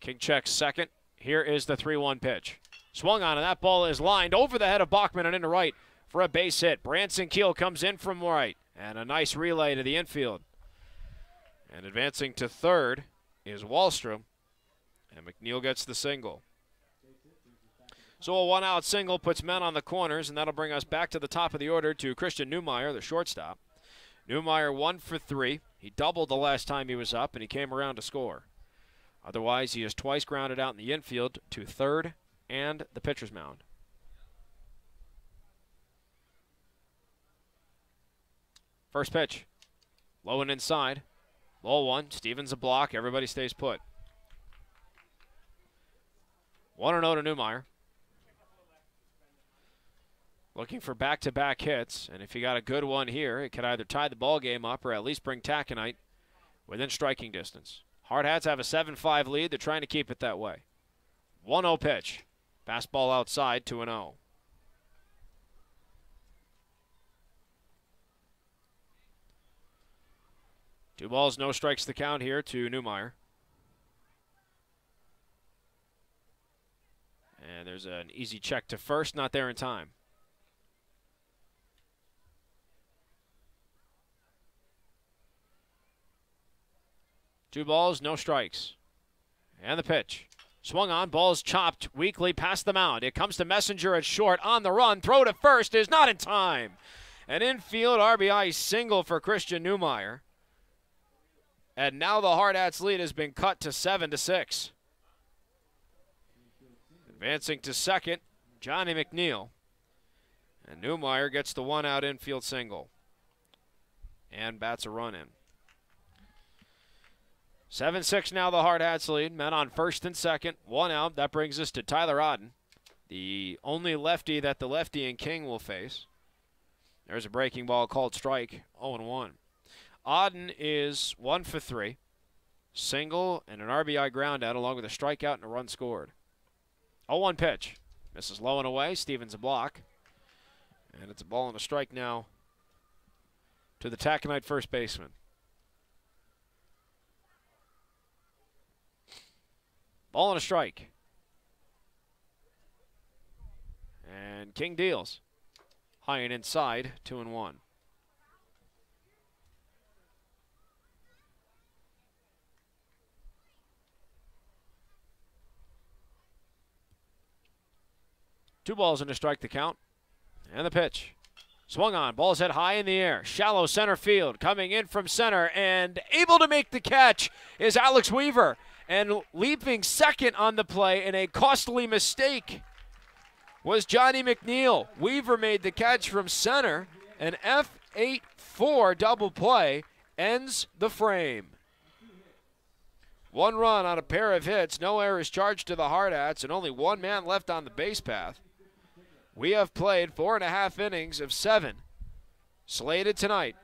S1: King checks second. Here is the 3-1 pitch. Swung on, and that ball is lined over the head of Bachman and into right for a base hit. Branson Keel comes in from right, and a nice relay to the infield. And advancing to third is Wahlstrom, and McNeil gets the single. So a 1-out single puts men on the corners, and that'll bring us back to the top of the order to Christian Newmeyer, the shortstop. Newmeyer 1 for 3. He doubled the last time he was up, and he came around to score. Otherwise, he has twice grounded out in the infield to third and the pitcher's mound. First pitch. Low and inside. Low 1. Stevens a block. Everybody stays put. 1-0 to Newmeyer. Looking for back-to-back hits, and if he got a good one here, it could either tie the ball game up or at least bring Taconite within striking distance. Hardhats have a 7-5 lead. They're trying to keep it that way. 1-0 pitch. Fastball outside, 2-0. Two balls, no strikes the count here to Newmeyer. And there's an easy check to first, not there in time. Two balls, no strikes. And the pitch. Swung on, ball's chopped weakly past the mound. It comes to Messenger at short, on the run. Throw to first is not in time. An infield RBI single for Christian Newmeyer. And now the Hardhats lead has been cut to 7-6. Advancing to second, Johnny McNeil. And Newmeyer gets the 1-out infield single. And bats a run in. 7-6 now the Hardhats lead. Men on first and second. 1 out. That brings us to Tyler Odden, the only lefty that the lefty and King will face. There's a breaking ball called strike. 0-1. Odden is 1 for 3. Single and an RBI ground out along with a strikeout and a run scored. 0-1 pitch. Misses low and away. Stevens a block. And it's a ball and a strike now to the Taconite first baseman. Ball and a strike. And King deals. High and inside, 2-1. 2 balls and a strike to count. And the pitch. Swung on. Ball's hit high in the air. Shallow center field. Coming in from center and able to make the catch is Alex Weaver. And leaping second on the play in a costly mistake was Johnny McNeil. Weaver made the catch from center. An F8-4 double play ends the frame. 1 run on a pair of hits. No errors charged to the Hardhats and only 1 man left on the base path. We have played 4.5 innings of 7 slated tonight.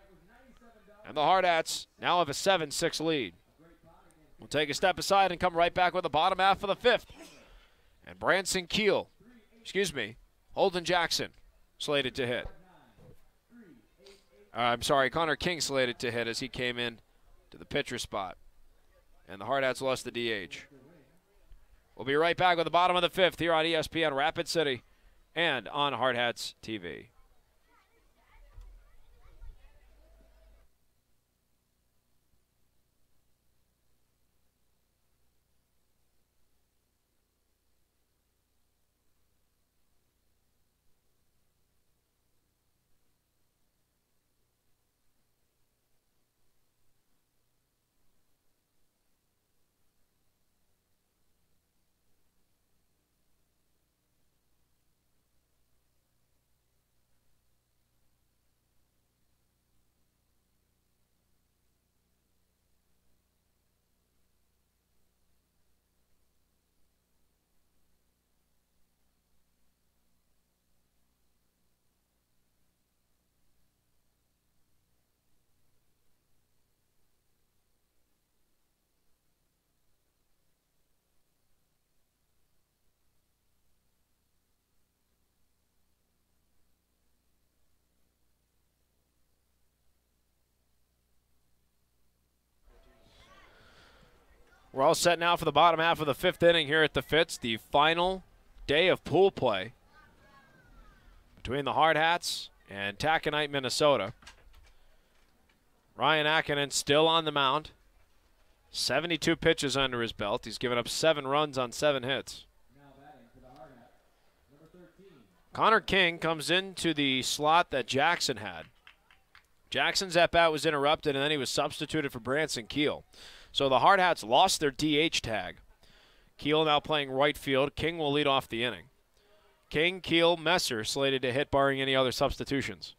S1: And the Hardhats now have a 7-6 lead. We'll take a step aside and come right back with the bottom half of the 5th. And Holden Jackson slated to hit. Connor King slated to hit as he came in to the pitcher spot. And the Hardhats lost the DH. We'll be right back with the bottom of the 5th here on ESPN Rapid City and on Hardhats-TV. We're all set now for the bottom half of the 5th inning here at the Fitz, the final day of pool play between the Hardhats and Taconite, Minnesota. Ryan Akinen still on the mound. 72 pitches under his belt. He's given up 7 runs on 7 hits. Connor King comes into the slot that Jackson had. Jackson's at-bat was interrupted, and then he was substituted for Branson Keel. So the Hardhats lost their DH tag. Keel now playing right field. King will lead off the inning. King, Keel, Messer slated to hit barring any other substitutions.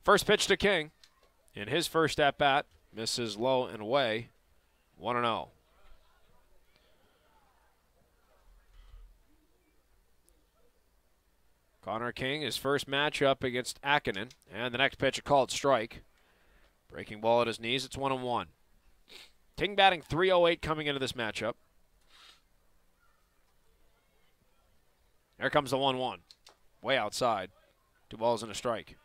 S1: First pitch to King. In his first at-bat, misses low and away. 1-0. Connor King, his first matchup against Akinen. And the next pitch, a called strike. Breaking ball at his knees, it's 1-1. King batting .308 coming into this matchup. There comes the 1-1. Way outside. 2 balls and a strike.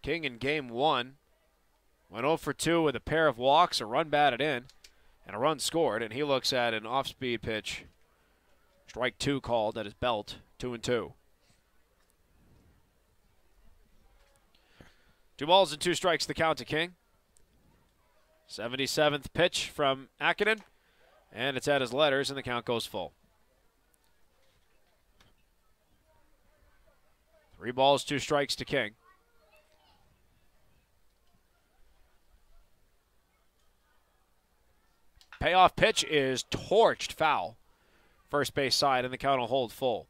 S1: King in game 1 went 0 for 2 with a pair of walks, a run batted in, and a run scored, and he looks at an off-speed pitch. Strike 2 called at his belt, 2-2. 2 balls and 2 strikes the count to King. 77th pitch from Akinen, and it's at his letters, and the count goes full. 3 balls, 2 strikes to King. Payoff pitch is torched foul. First base side, and the count will hold full.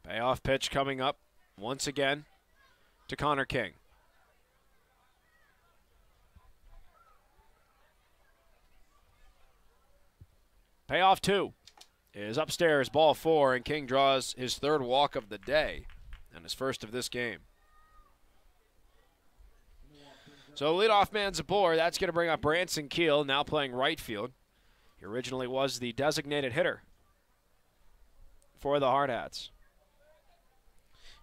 S1: Payoff pitch coming up once again to Connor King. Payoff 2 is upstairs, ball 4, and King draws his 3rd walk of the day and his first of this game. So leadoff man's aboard. That's going to bring up Branson Keel, now playing right field. He originally was the designated hitter for the Hardhats.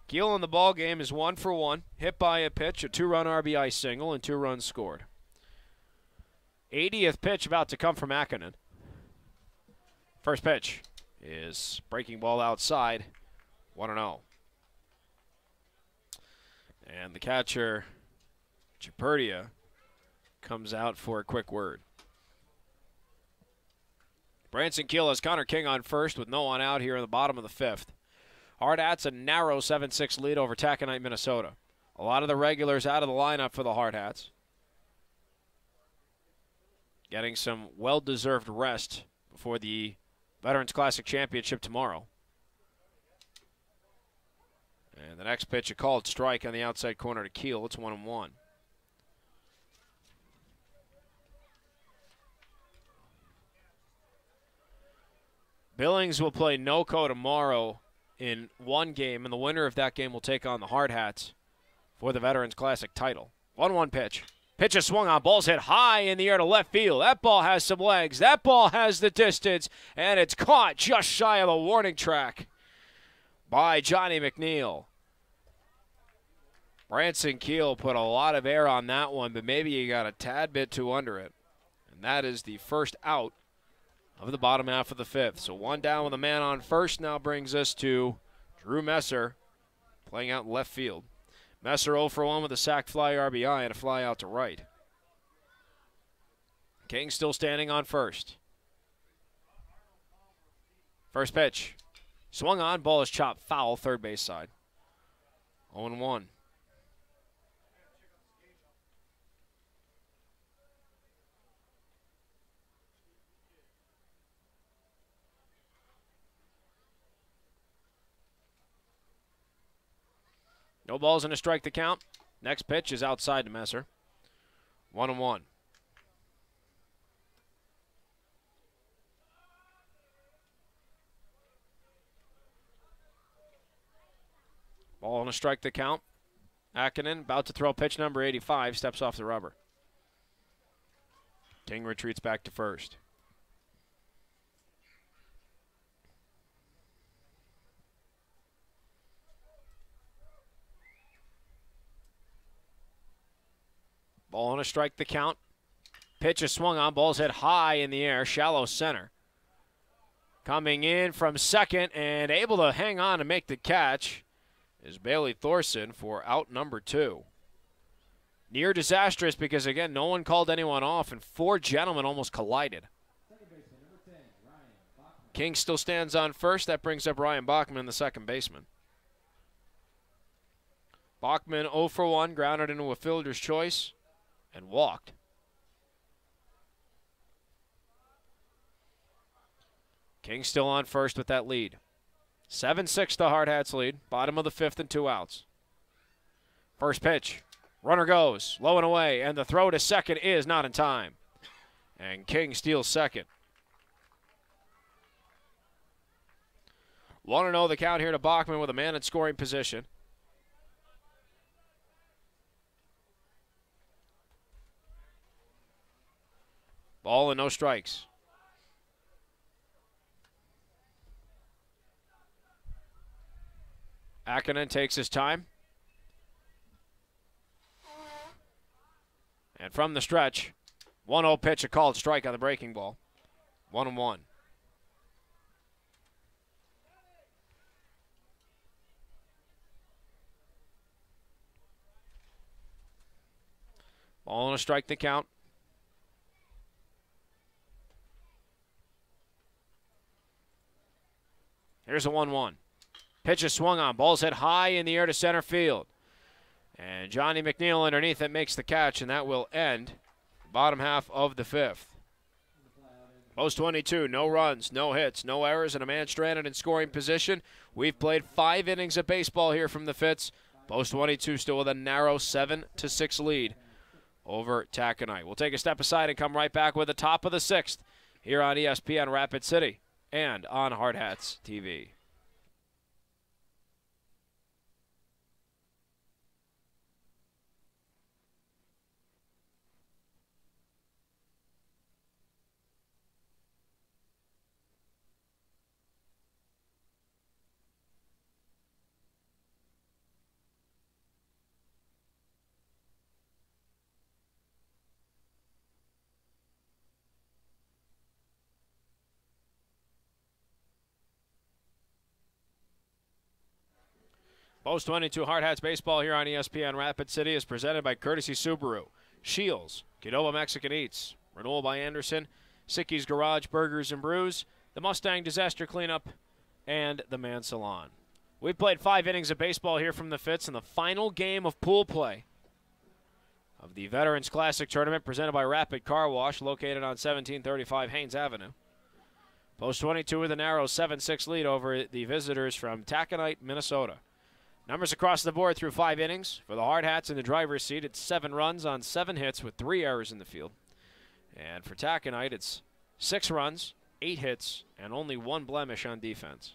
S1: Keel in the ball game is 1 for 1. Hit by a pitch, a 2-run RBI single, and 2 runs scored. 80th pitch about to come from Akinen. First pitch is breaking ball outside, 1-0. And the catcher, Chaperdia, comes out for a quick word. Branson Keel has Connor King on first with no one out here in the bottom of the 5th. Hardhats a narrow 7-6 lead over Taconite, Minnesota. A lot of the regulars out of the lineup for the Hardhats. Getting some well-deserved rest before the Veterans Classic Championship tomorrow. And the next pitch, a called strike on the outside corner to Keel. It's 1-1. Billings will play NoCo tomorrow in one game, and the winner of that game will take on the Hardhats for the Veterans Classic title. 1-1 pitch. Pitch is swung on. Ball's hit high in the air to left field. That ball has some legs. That ball has the distance, and it's caught just shy of the warning track by Johnny McNeil. Branson Keel put a lot of air on that one, but maybe he got a tad bit too under it. And that is the first out of the bottom half of the 5th. So one down with a man on first now brings us to Drew Messer playing out in left field. Messer 0 for 1 with a sac fly RBI and a fly out to right. King still standing on first. First pitch. Swung on, ball is chopped foul, third base side. 0-1. No balls and a strike to count. Next pitch is outside to Messer. 1-1. Ball and a strike to count. Akinen about to throw pitch number 85, steps off the rubber. King retreats back to first. Ball and a strike the count. Pitch is swung on. Ball's hit high in the air. Shallow center. Coming in from second and able to hang on and make the catch is Bailey Thorson for out number 2. Near disastrous because, again, no one called anyone off and 4 gentlemen almost collided. King still stands on first. That brings up Ryan Bachman, the second baseman. Bachman 0 for 1, grounded into a fielder's choice and walked. King still on first with that lead. 7-6 the Hardhats lead. Bottom of the 5th and 2 outs. First pitch. Runner goes. Low and away. And the throw to second is not in time. And King steals second. 1-0 the count here to Bachman with a man in scoring position. Ball and no strikes. Akinen takes his time. And from the stretch, 1-0 pitch, a called strike on the breaking ball. 1-1. Ball and a strike to count. Here's a 1-1. Pitch is swung on. Ball's hit high in the air to center field. And Johnny McNeil underneath it makes the catch, and that will end bottom half of the 5th. Post 22, no runs, no hits, no errors, and a man stranded in scoring position. We've played 5 innings of baseball here from the Fitz. Post 22 still with a narrow 7-6 lead over Taconite. We'll take a step aside and come right back with the top of the 6th here on ESPN Rapid City and on Hardhats-TV. Post 22 Hard Hats Baseball here on ESPN Rapid City is presented by Courtesy Subaru, Shields, Qdoba Mexican Eats, Renewal by Anderson, Sicky's Garage Burgers and Brews, the Mustang Disaster Cleanup, and the Man Salon. We've played 5 innings of baseball here from the Fitz in the final game of pool play of the Veterans Classic Tournament presented by Rapid Car Wash, located on 1735 Haynes Avenue. Post 22 with a narrow 7-6 lead over the visitors from Taconite, Minnesota. Numbers across the board through 5 innings. For the Hard Hats in the driver's seat, it's 7 runs on 7 hits with 3 errors in the field. And for Taconite, it's 6 runs, 8 hits, and only 1 blemish on defense.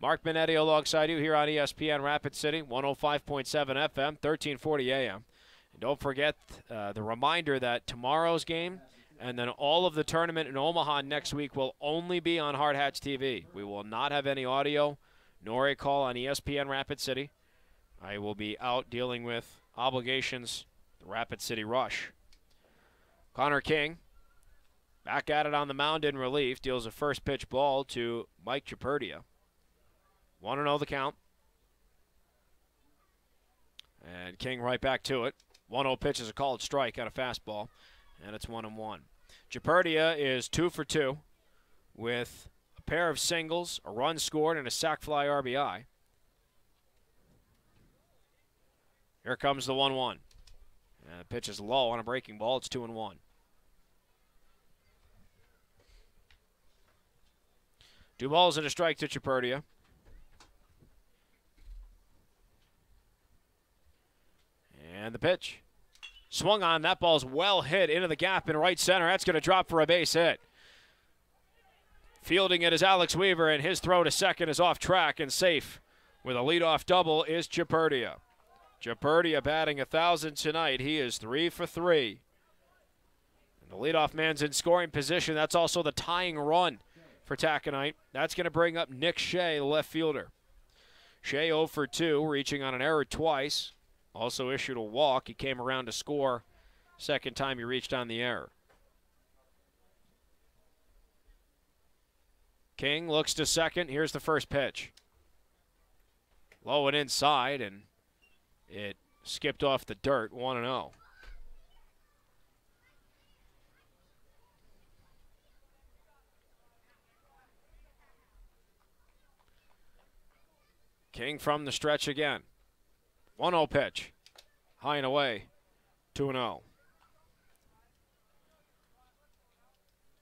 S1: Mark Minetti alongside you here on ESPN Rapid City, 105.7 FM, 1340 AM. And don't forget the reminder that tomorrow's game and then all of the tournament in Omaha next week will only be on Hardhats-TV. We will not have any audio nor a call on ESPN Rapid City. I will be out dealing with obligations, the Rapid City Rush. Connor King, back at it on the mound in relief, deals a first pitch ball to Mike Chaperdia. 1-0 the count. And King right back to it. 1-0 pitch is a called strike on a fastball, and it's 1-1. Chaperdia is 2 for 2 with a pair of singles, a run scored, and a sac fly RBI. Here comes the 1-1. And the pitch is low on a breaking ball. It's 2-1. Two balls and a strike to Chaperdia. And the pitch. Swung on. That ball's well hit into the gap in right center. That's going to drop for a base hit. Fielding it is Alex Weaver, and his throw to second is off track and safe. With a leadoff double is Chaperdia. Chaperdia batting 1,000 tonight. He is 3 for 3. And the leadoff man's in scoring position. That's also the tying run for Taconite. That's going to bring up Nick Shea, the left fielder. Shea 0 for 2, reaching on an error twice. Also issued a walk. He came around to score. Second time he reached on the error. King looks to second. Here's the first pitch. Low and inside, and it skipped off the dirt, 1-0. King from the stretch again. 1-0 pitch. High and away, 2-0.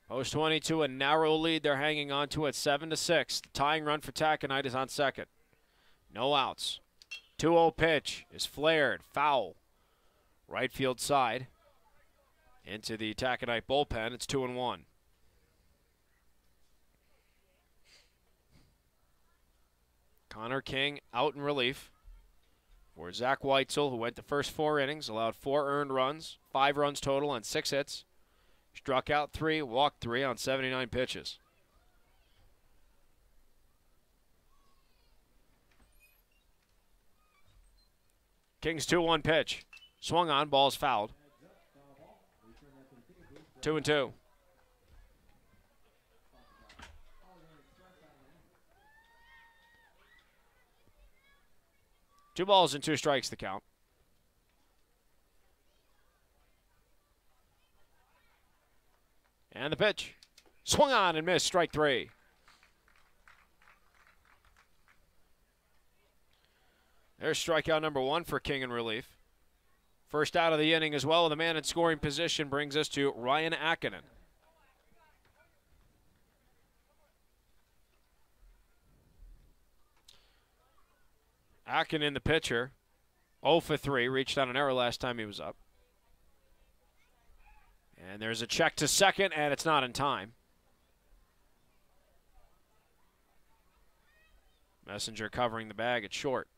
S1: Post 22, a narrow lead they're hanging on to at 7-6. The tying run for Taconite is on second. No outs. 2-0 pitch is flared, foul. Right field side. Into the Taconite bullpen. It's 2-1. Connor King out in relief for Zach Weitzel, who went the first 4 innings, allowed 4 earned runs, 5 runs total on 6 hits. Struck out 3, walked 3 on 79 pitches. King's 2-1 pitch. Swung on, ball's fouled. 2-2. Two balls and 2 strikes the count. And the pitch. Swung on and missed, strike 3. There's strikeout number 1 for King in relief. First out of the inning as well. The man in scoring position brings us to Ryan Akinen. Akinen, the pitcher, 0 for 3, reached on an error last time he was up. And there's a check to second, and it's not in time. Messenger covering the bag at short.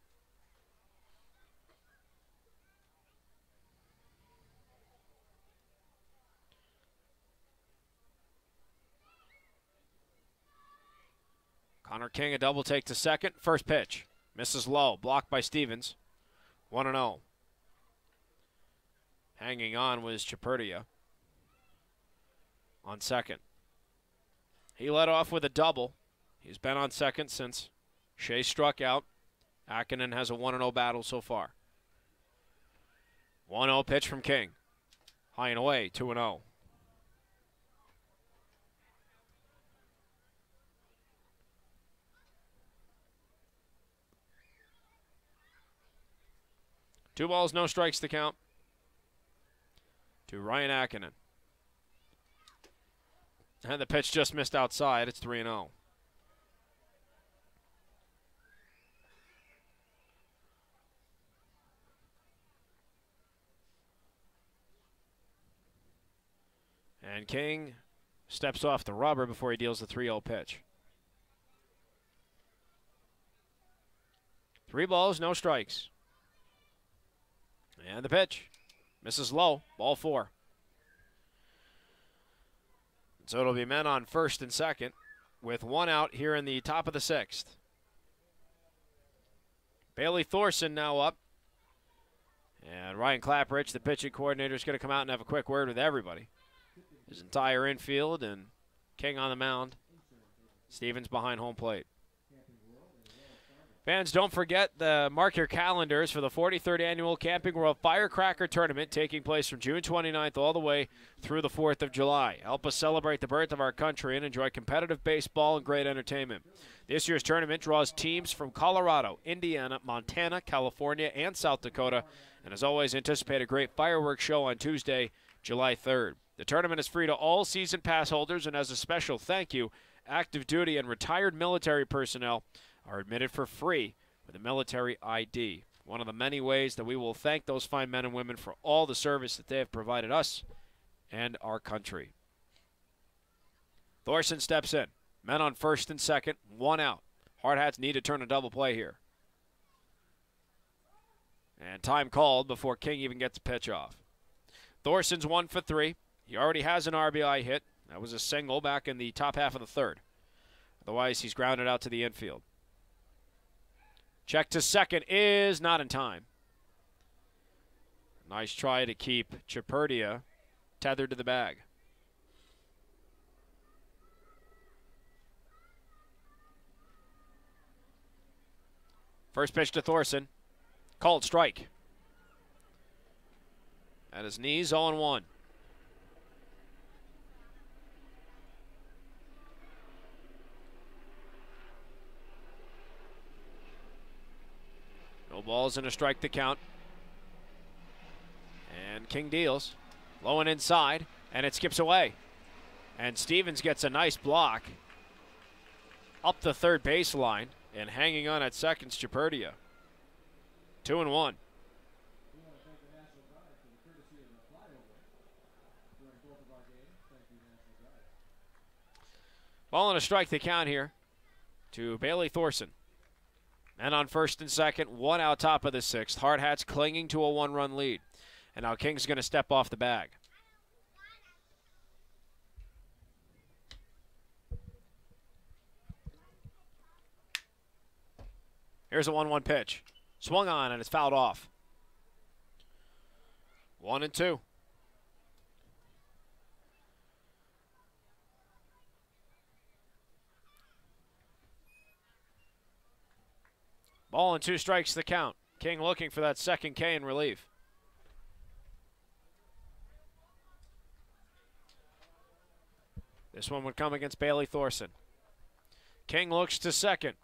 S1: Connor King, a double take to second. First pitch. Misses low. Blocked by Stevens. 1-0. Hanging on was Chaperdia on second. He led off with a double. He's been on second since Shea struck out Akinen has a 1-0 battle so far. 1-0 pitch from King. High and away, 2-0. Two balls, no strikes to count to Ryan Akinen. And the pitch just missed outside. It's 3-0. And King steps off the rubber before he deals the 3-0 pitch. 3 balls, no strikes. And the pitch misses low, ball 4. So it'll be men on first and second with 1 out here in the top of the 6th. Bailey Thorson now up. And Ryan Clapperich, the pitching coordinator, is going to come out and have a quick word with everybody. His entire infield and King on the mound. Stevens behind home plate. Fans, don't forget to mark your calendars for the 43rd Annual Camping World Firecracker Tournament taking place from June 29th all the way through the 4th of July. Help us celebrate the birth of our country and enjoy competitive baseball and great entertainment. This year's tournament draws teams from Colorado, Indiana, Montana, California, and South Dakota. And as always, anticipate a great fireworks show on Tuesday, July 3rd. The tournament is free to all season pass holders, and as a special thank you, active duty and retired military personnel are admitted for free with a military ID. One of the many ways that we will thank those fine men and women for all the service that they have provided us and our country. Thorson steps in. Men on first and second, 1 out. Hardhats need to turn a double play here. And time called before King even gets a pitch off. Thorson's 1 for 3. He already has an RBI hit. That was a single back in the top half of the 3rd. Otherwise, he's grounded out to the infield. Check to second is not in time. Nice try to keep Chaperdia tethered to the bag. First pitch to Thorson. Called strike. At his knees, 0-1. No balls and a strike to count. And King deals. Low and inside, and it skips away. And Stevens gets a nice block up the third baseline, and hanging on at second's Chaperdia. 2-1. Ball and a strike to count here to Bailey Thorson. And on first and second, 1 out top of the 6th. Hardhats clinging to a 1-run lead. And now King's going to step off the bag. Here's a 1-1 pitch. Swung on and it's fouled off. 1-2. Ball and 2 strikes the count. King looking for that second K in relief. This one would come against Bailey Thorson. King looks to second.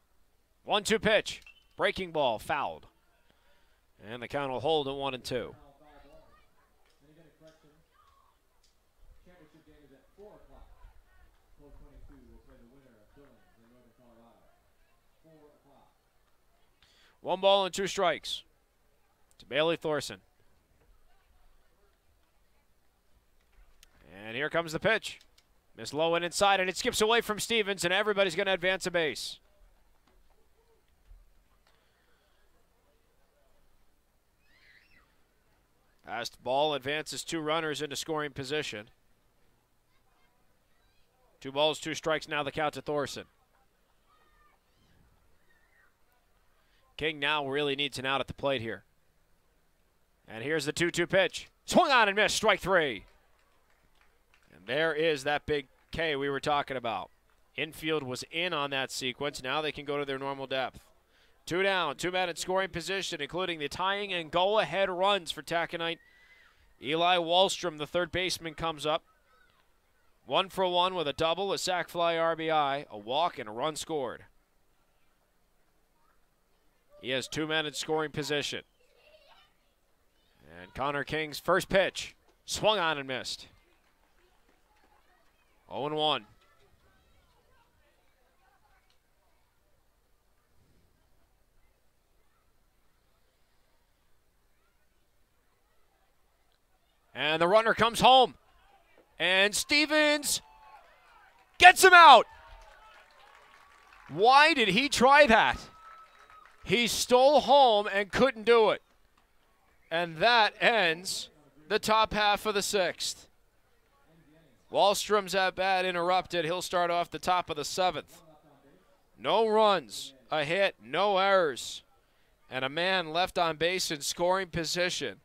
S1: 1-2 pitch. Breaking ball, fouled. And the count will hold at 1-2. One ball and 2 strikes to Bailey Thorson. And here comes the pitch. Miss low and inside, and it skips away from Stevens, and everybody's going to advance a base. Passed ball advances 2 runners into scoring position. 2 balls, 2 strikes, now the count to Thorson. King now really needs an out at the plate here. And here's the 2-2 pitch. Swung on and missed, strike 3. And there is that big K we were talking about. Infield was in on that sequence. Now they can go to their normal depth. Two down, two men in scoring position, including the tying and go-ahead runs for Taconite. Eli Wallstrom, the third baseman, comes up. 1 for 1 with a double, a sac fly RBI, a walk, and a run scored. He has two men in scoring position. And Connor King's first pitch, swung on and missed. 0-1. And the runner comes home. And Stevens gets him out. Why did he try that? He stole home and couldn't do it. And that ends the top half of the sixth. Wallstrom's at bat interrupted. He'll start off the top of the seventh. No runs, a hit, no errors, and a man left on base in scoring position.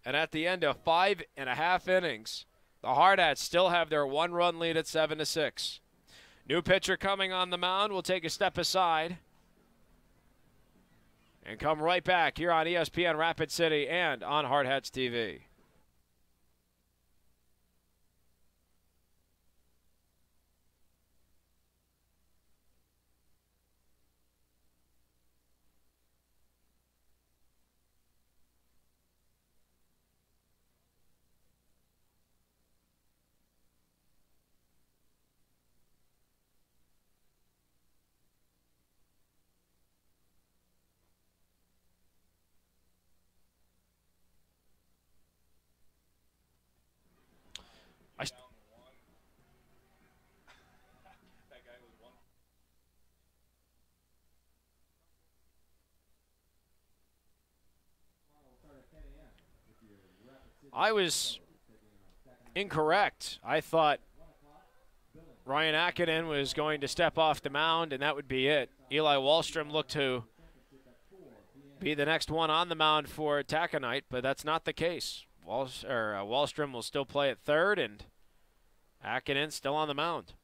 S1: And at the end of 5.5 innings, the Hardhats still have their one-run lead at 7-6. New pitcher coming on the mound will take a step aside and come right back here on ESPN Rapid City and on Hardhats-TV. I was incorrect. I thought Ryan Akinen was going to step off the mound, and that would be it. Eli Wallstrom looked to be the next one on the mound for Taconite, but that's not the case. Wallstrom will still play at third, and Akinen still on the mound.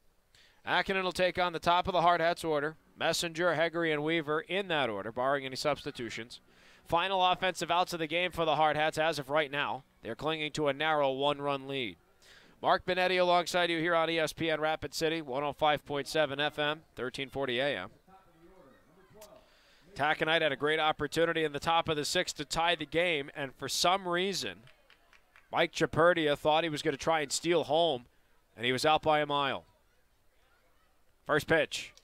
S1: Akinen will take on the top of the Hardhats order. Messenger, Heggery, and Weaver in that order, barring any substitutions. Final offensive outs of the game for the Hardhats as of right now. They're clinging to a narrow one-run lead. Mark Benetti alongside you here on ESPN Rapid City, 105.7 FM, 1340 AM. Taconite had a great opportunity in the top of the sixth to tie the game, and for some reason, Mike Chaperdia thought he was going to try and steal home, and he was out by a mile. First pitch.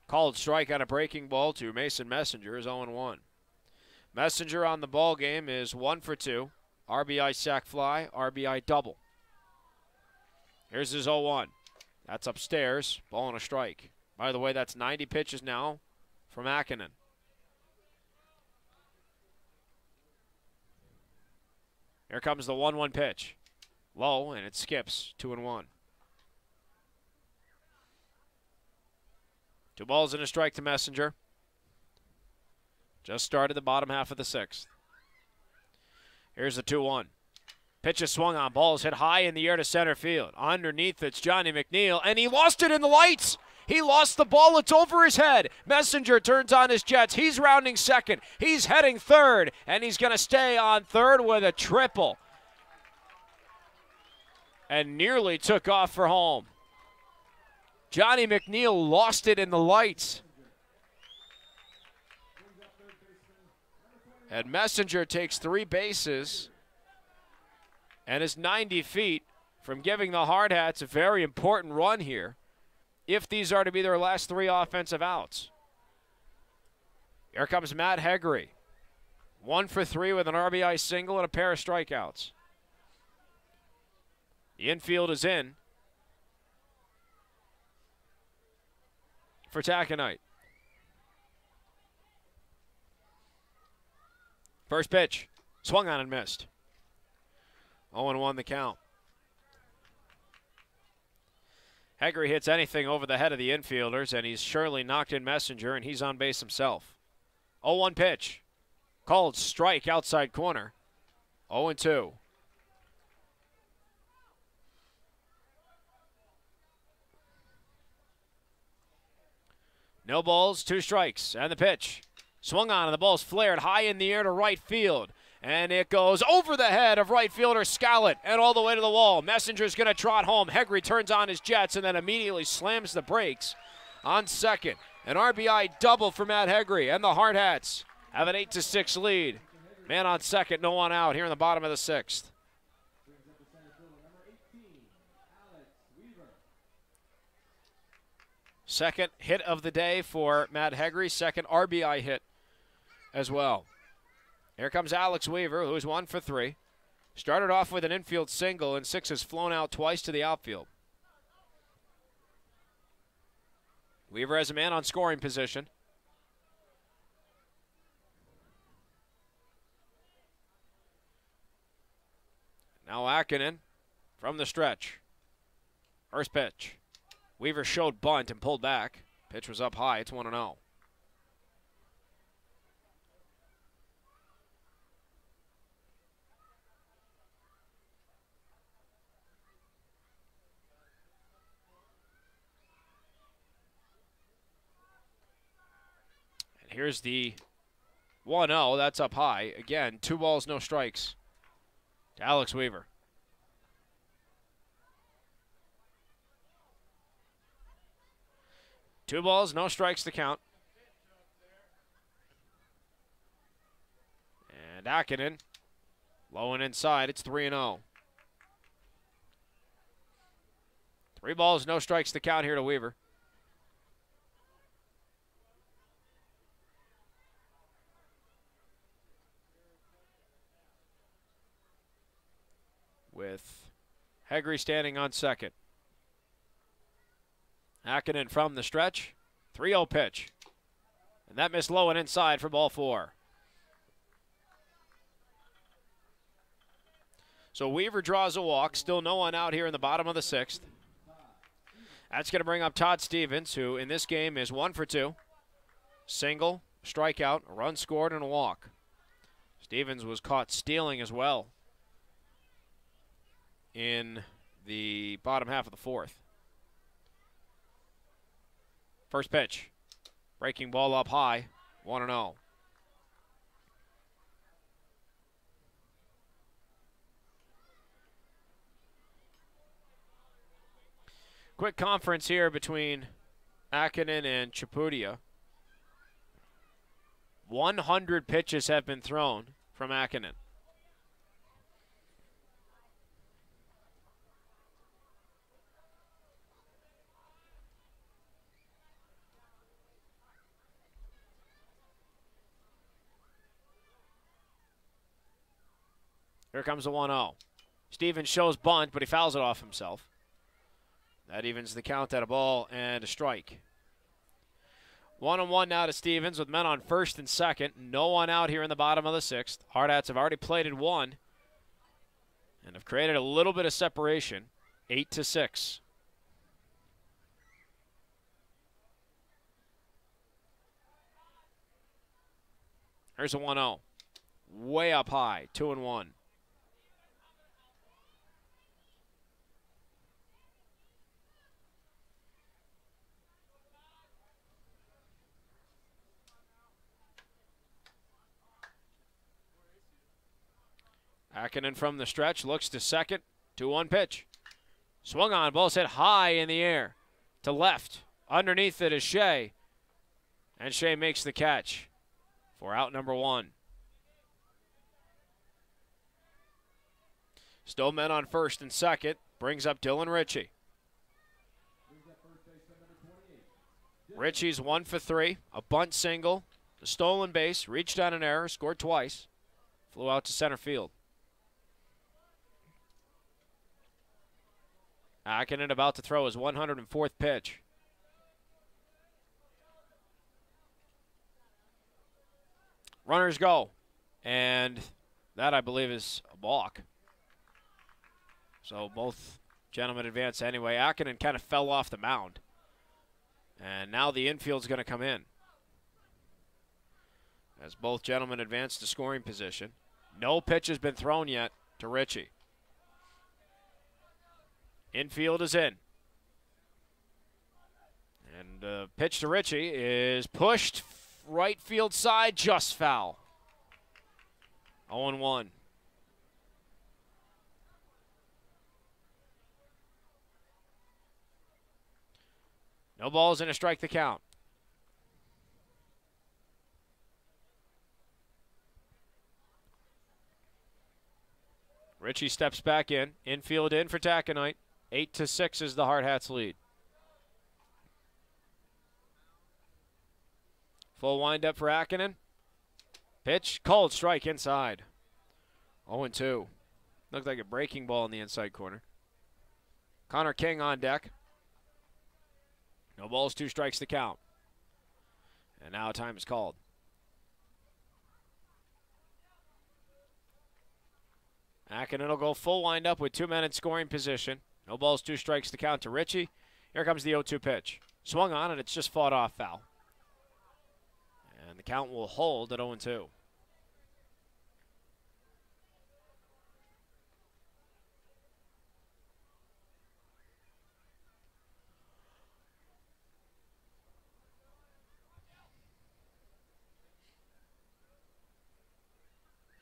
S1: Called strike on a breaking ball to Mason Messenger is 0-1. Messenger on the ball game is 1 for 2. RBI sac fly, RBI double. Here's his 0-1. That's upstairs, ball and a strike. By the way, that's 90 pitches now from Akinen. Here comes the 1-1 pitch. Low, and it skips, 2-1. 2 balls and a strike to Messenger. Just started the bottom half of the sixth. Here's the 2-1. Pitch is swung on. Ball is hit high in the air to center field. Underneath, it's Johnny McNeil, and he lost it in the lights. He lost the ball. It's over his head. Messenger turns on his jets. He's rounding second. He's heading third, and he's going to stay on third with a triple. And nearly took off for home. Johnny McNeil lost it in the lights. And Messenger takes 3 bases and is 90 feet from giving the Hardhats a very important run here if these are to be their last 3 offensive outs. Here comes Matt Heggery. 1 for 3 with an RBI single and a pair of strikeouts. The infield is in for Taconite. First pitch, swung on and missed. 0-1 the count. Heggery hits anything over the head of the infielders, and he's surely knocked in Messenger, and he's on base himself. 0-1 pitch, called strike outside corner. 0-2. No balls, 2 strikes, and the pitch. Swung on, and the ball's flared high in the air to right field. And it goes over the head of right fielder Scallett and all the way to the wall. Messenger's going to trot home. Hegre turns on his jets and then immediately slams the brakes on second. An RBI double for Matt Hegre, and the Hardhats have an 8-6 lead. Man on second, no one out here in the bottom of the sixth. Second hit of the day for Matt Hegre, second RBI hit as well. Here comes Alex Weaver, who's 1 for 3. Started off with an infield single, and 6 has flown out twice to the outfield. Weaver has a man on scoring position. Now Akinen from the stretch. First pitch. Weaver showed bunt and pulled back. Pitch was up high. It's 1-0. And here's the 1-0. That's up high. Again, 2 balls, no strikes to Alex Weaver. Two balls, no strikes to count. And Akinen, low and inside. It's 3-0. 3 balls, no strikes to count here to Weaver. With Hegre standing on second. Akinen from the stretch. 3-0 pitch. And that missed low and inside for ball 4. So Weaver draws a walk. Still no one out here in the bottom of the sixth. That's going to bring up Todd Stevens, who in this game is 1 for 2. Single, strikeout, a run scored, and a walk. Stevens was caught stealing as well in the bottom half of the fourth. First pitch. Breaking ball up high. 1-0. Quick conference here between Akinen and Chapudia. 100 pitches have been thrown from Akinen. Here comes the 1-0. Stevens shows bunt, but he fouls it off himself. That evens the count at a ball and a strike. 1-1 now to Stevens with men on first and second. No one out here in the bottom of the sixth. Hardhats have already plated 1 and have created a little bit of separation. 8-6. Here's a 1-0. Way up high. 2-1. Akinen from the stretch, looks to second, 2-1 pitch. Swung on, ball's hit high in the air to left. Underneath it is Shea. And Shea makes the catch for out number 1. Still men on first and second, brings up Dylan Ritchie. Ritchie's 1 for 3, a bunt single, a stolen base, reached on an error, scored twice, flew out to center field. Akinen about to throw his 104th pitch. Runners go. And that, I believe, is a balk. So both gentlemen advance anyway. Akinen kind of fell off the mound. And now the infield's going to come in. As both gentlemen advance to scoring position. No pitch has been thrown yet to Ritchie. Infield is in. And pitch to Ritchie is pushed right field side, just foul. 0-1. No balls and a strike the count. Ritchie steps back in. Infield in for Taconite. 8-6 is the Hardhats lead. Full windup for Akinen. Pitch, cold strike inside. 0-2. Looked like a breaking ball in the inside corner. Connor King on deck. No balls, 2 strikes to count. And now time is called. Akinen will go full windup with 2 men in scoring position. No balls, 2 strikes to count to Ritchie. Here comes the 0-2 pitch. Swung on and it's just fought off foul. And the count will hold at 0-2.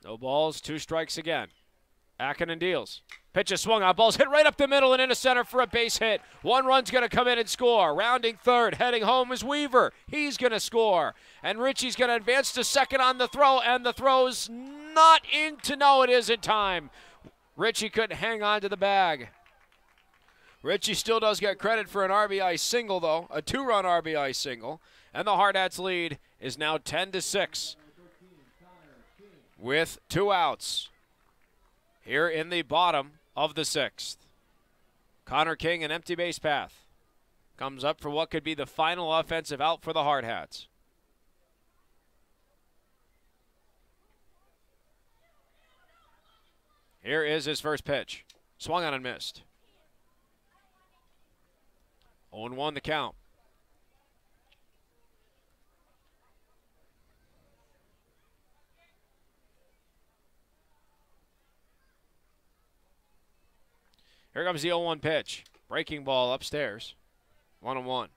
S1: No balls, 2 strikes again. Akinen deals. Pitch is swung on. Ball's hit right up the middle and into center for a base hit. 1 run's going to come in and score. Rounding third, heading home is Weaver. He's going to score. And Ritchie's going to advance to second on the throw, and the throw's not in to know it is in time. Ritchie couldn't hang on to the bag. Ritchie still does get credit for an RBI single, though, a 2-run RBI single. And the Hardhats lead is now 10-6 with 2 outs. Here in the bottom of the 6th. Connor King, an empty base path. Comes up for what could be the final offensive out for the Hardhats. Here is his first pitch. Swung on and missed. 0-1 the count. Here comes the 0-1 pitch. Breaking ball upstairs. 1-1.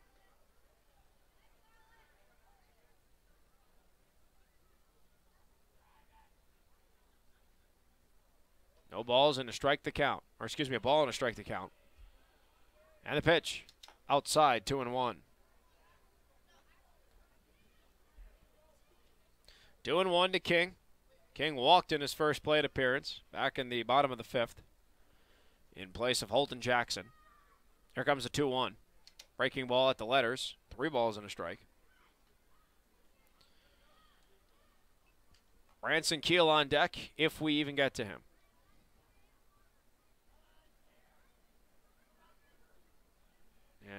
S1: No balls and a strike the count. Or excuse me, a ball and a strike the count. And the pitch. Outside, 2-1. 2-1 to King. King walked in his first plate appearance back in the bottom of the 5th. In place of Holton Jackson. Here comes the 2-1. Breaking ball at the letters. 3 balls and a strike. Branson Keel on deck, if we even get to him.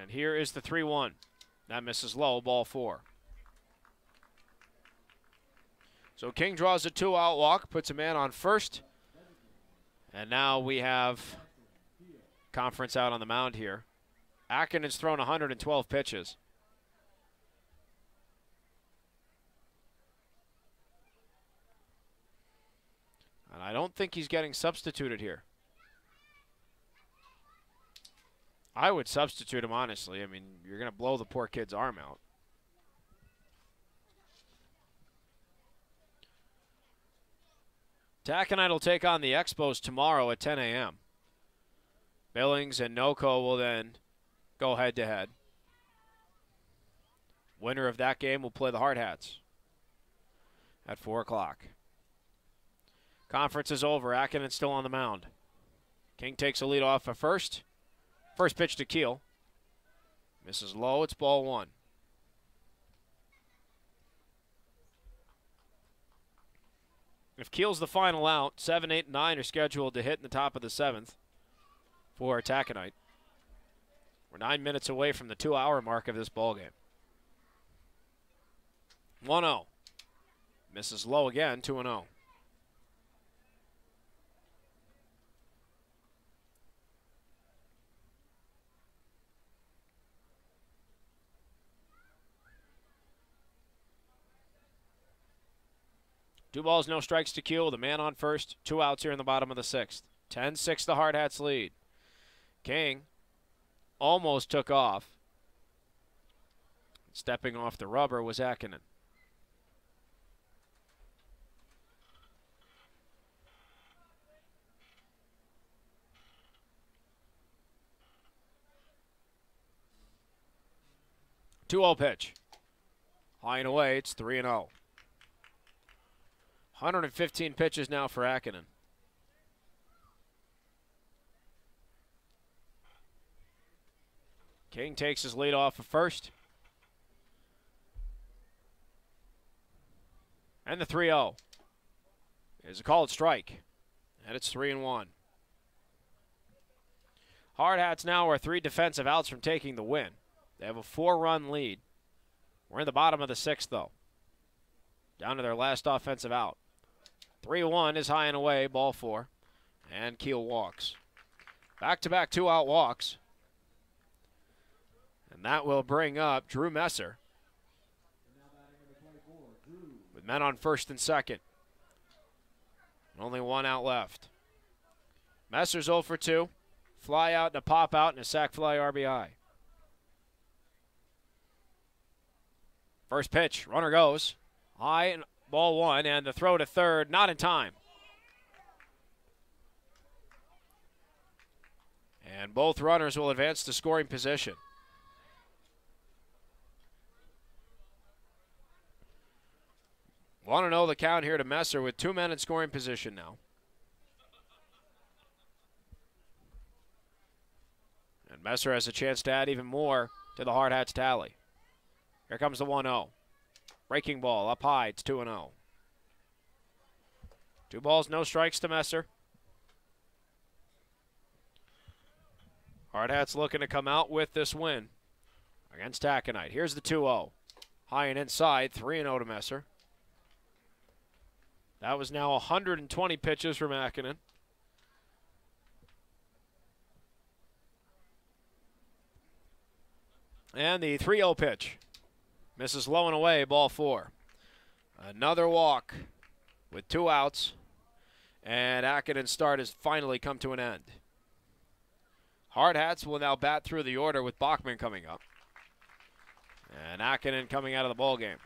S1: And here is the 3-1. That misses low, ball 4. So King draws a 2-out walk, puts a man on first. And now we have Conference out on the mound here. Akinen's thrown 112 pitches. And I don't think he's getting substituted here. I would substitute him, honestly. I mean, you're going to blow the poor kid's arm out. Taconite will take on the Expos tomorrow at 10 a.m. Billings and Noco will then go head-to-head. Winner of that game will play the Hardhats at 4 o'clock. Conference is over. Akinen still on the mound. King takes a lead off at first. First pitch to Keel. Misses low. It's ball 1. If Keel's the final out, 7, 8, and 9 are scheduled to hit in the top of the 7th for Taconite. We're 9 minutes away from the 2-hour mark of this ballgame. 1-0. Misses low again, 2-0. Two balls, no strikes to Keel. The man on first. 2 outs here in the bottom of the 6th. 10-6 the Hardhats lead. King almost took off. Stepping off the rubber was Akinen. 2-0 pitch. High and away, it's 3-0. 115 pitches now for Akinen. King takes his lead off at first. And the 3-0 is a called strike. And it's 3-1. Hardhats now are 3 defensive outs from taking the win. They have a 4-run lead. We're in the bottom of the 6th, though. Down to their last offensive out. 3-1 is high and away, ball 4. And Keel walks. Back-to-back 2-out walks. And that will bring up Drew Messer. With men on first and second. And only 1 out left. Messer's 0 for 2. Fly out and a pop out and a sac fly RBI. First pitch, runner goes. High and ball 1, and the throw to third, not in time. And both runners will advance to scoring position. Want to know the count here to Messer with 2 men in scoring position now. And Messer has a chance to add even more to the Hardhats tally. Here comes the 1-0. Breaking ball up high. It's 2-0. 2 balls, no strikes to Messer. Hardhats looking to come out with this win against Taconite. Here's the 2-0. High and inside. 3-0 to Messer. That was now 120 pitches from Akinen. And the 3-0 pitch. Misses low and away, ball 4. Another walk with 2 outs. And Akinen's start has finally come to an end. Hardhats will now bat through the order with Bachman coming up. And Akinen coming out of the ballgame.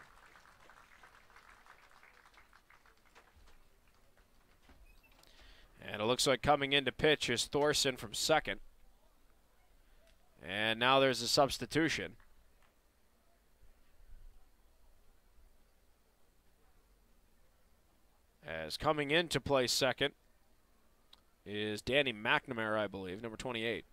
S1: And it looks like coming in to pitch is Thorson from second. And now there's a substitution. As coming in to play second is Danny McNamara, I believe, number 28.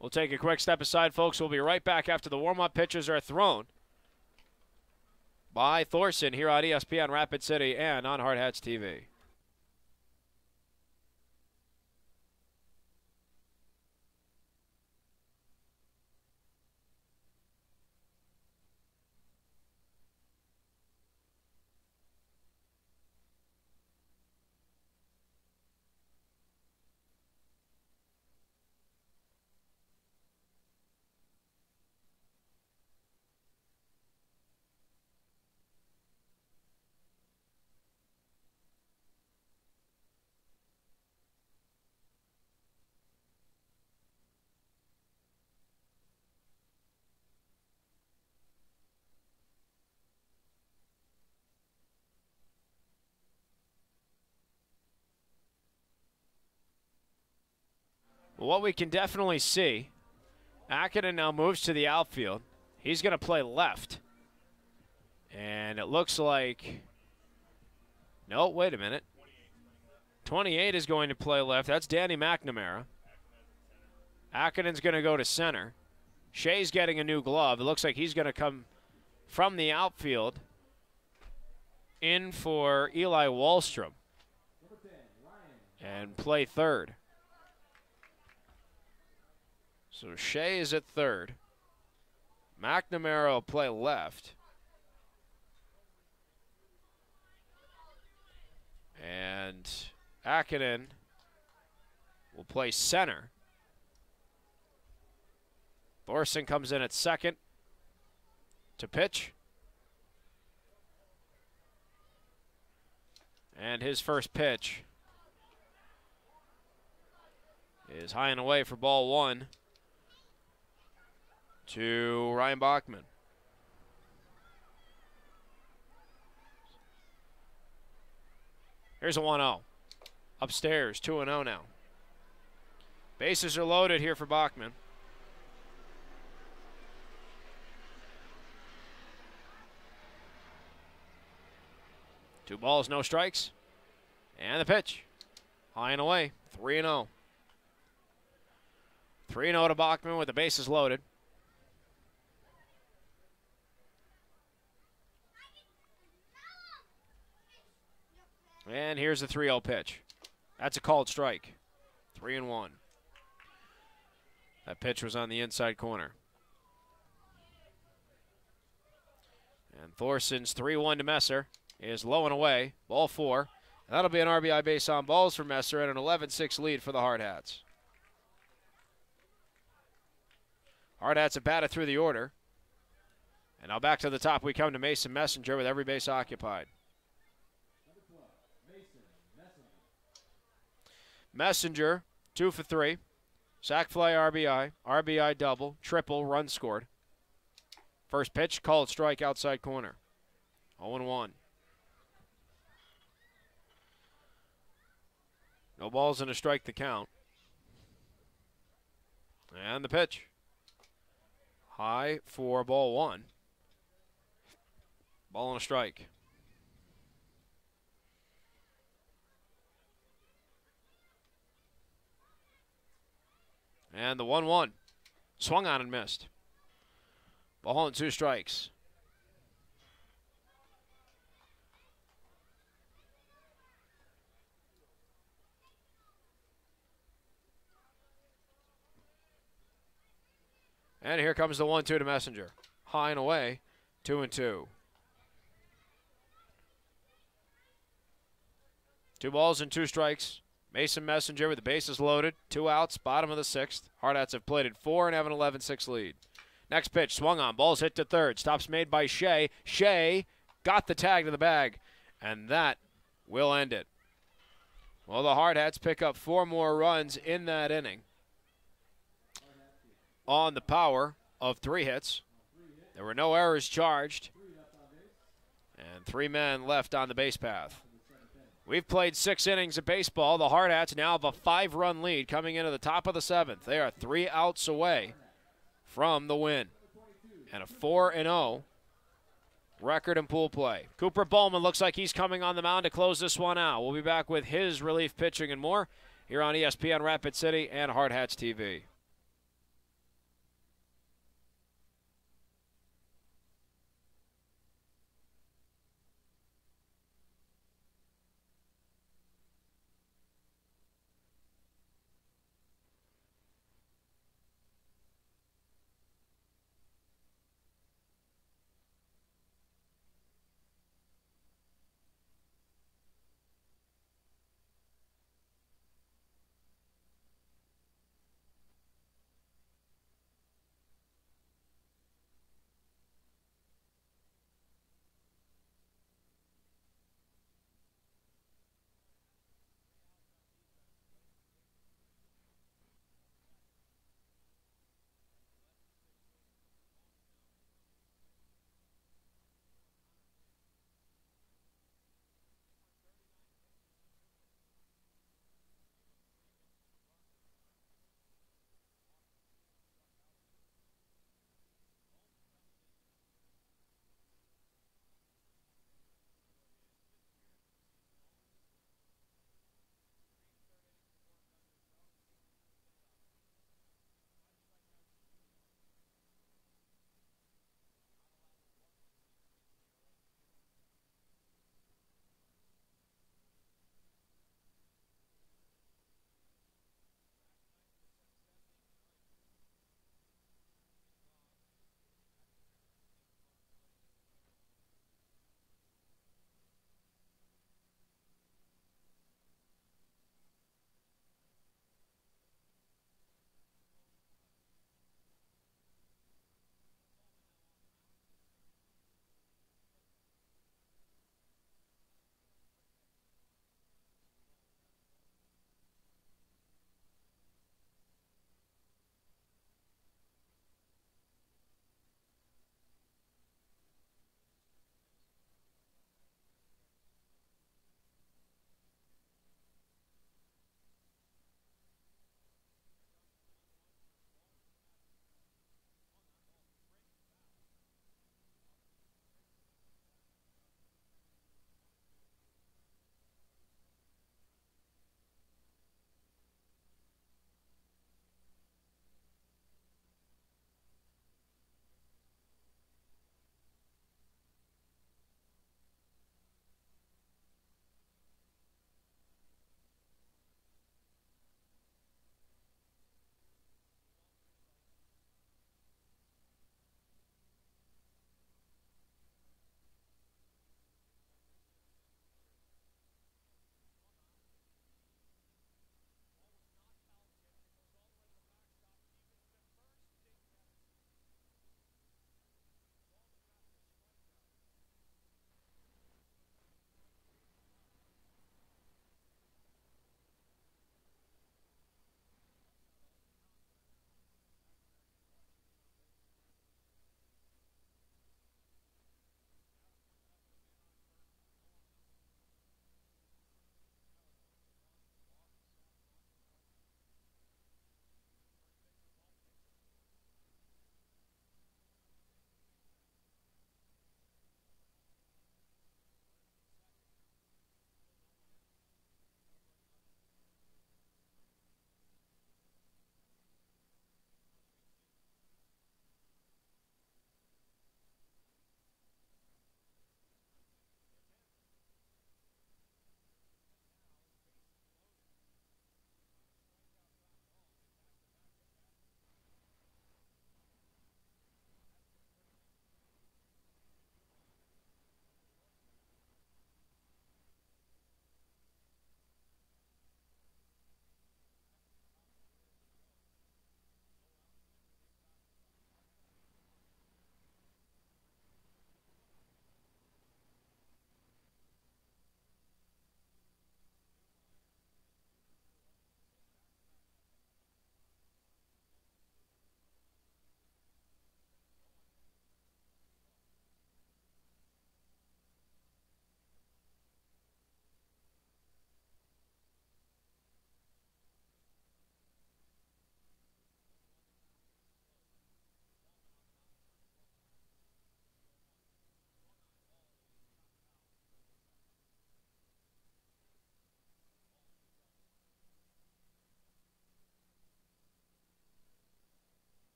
S1: We'll take a quick step aside, folks. We'll be right back after the warm-up pitches are thrown by Thorson here on ESPN Rapid City and on Hardhats-TV. What we can definitely see, Akinen now moves to the outfield. He's going to play left. And it looks like, no, wait a minute. 28 is going to play left. That's Danny McNamara. Akinen's going to go to center. Shea's getting a new glove. It looks like he's going to come from the outfield in for Eli Wallstrom and play third. So Shea is at third. McNamara will play left. And Akinen will play center. Thorson comes in at second to pitch. And his first pitch is high and away for ball 1 to Ryan Bachman. Here's a 1-0. upstairs, 2-0 now. Bases are loaded here for Bachman. Two balls, no strikes. And the pitch. High and away, 3-0. 3-0 to Bachman with the bases loaded. And here's the 3-0 pitch. That's a called strike. 3-1. That pitch was on the inside corner. And Thorson's 3-1 to Messer is low and away. Ball 4. That'll be an RBI base on balls for Messer and an 11-6 lead for the Hardhats. Hardhats have batted through the order. And now back to the top we come to Mason Messenger with every base occupied. Messenger, 2 for 3. Sac fly RBI, RBI double, triple, run scored. First pitch, called strike outside corner. 0-1. No balls and a strike to count. And the pitch. High for ball 1. Ball and a strike. And the 1-1. Swung on and missed. Ball and 2 strikes. And here comes the 1-2 to Messenger. High and away, 2-2. 2 balls and 2 strikes. Mason Messenger with the bases loaded. 2 outs, bottom of the 6th. Hardhats have played at 4 and have an 11-6 lead. Next pitch, swung on. Ball's hit to third. Stops made by Shea. Shea got the tag to the bag, and that will end it. Well, the Hardhats pick up 4 more runs in that inning on the power of 3 hits. There were no errors charged, and 3 men left on the base path. We've played 6 innings of baseball. The Hardhats now have a 5-run lead coming into the top of the 7th. They are 3 outs away from the win and a 4-0 record in pool play. Cooper Bowman looks like he's coming on the mound to close this one out. We'll be back with his relief pitching and more here on ESPN Rapid City and Hardhats-TV.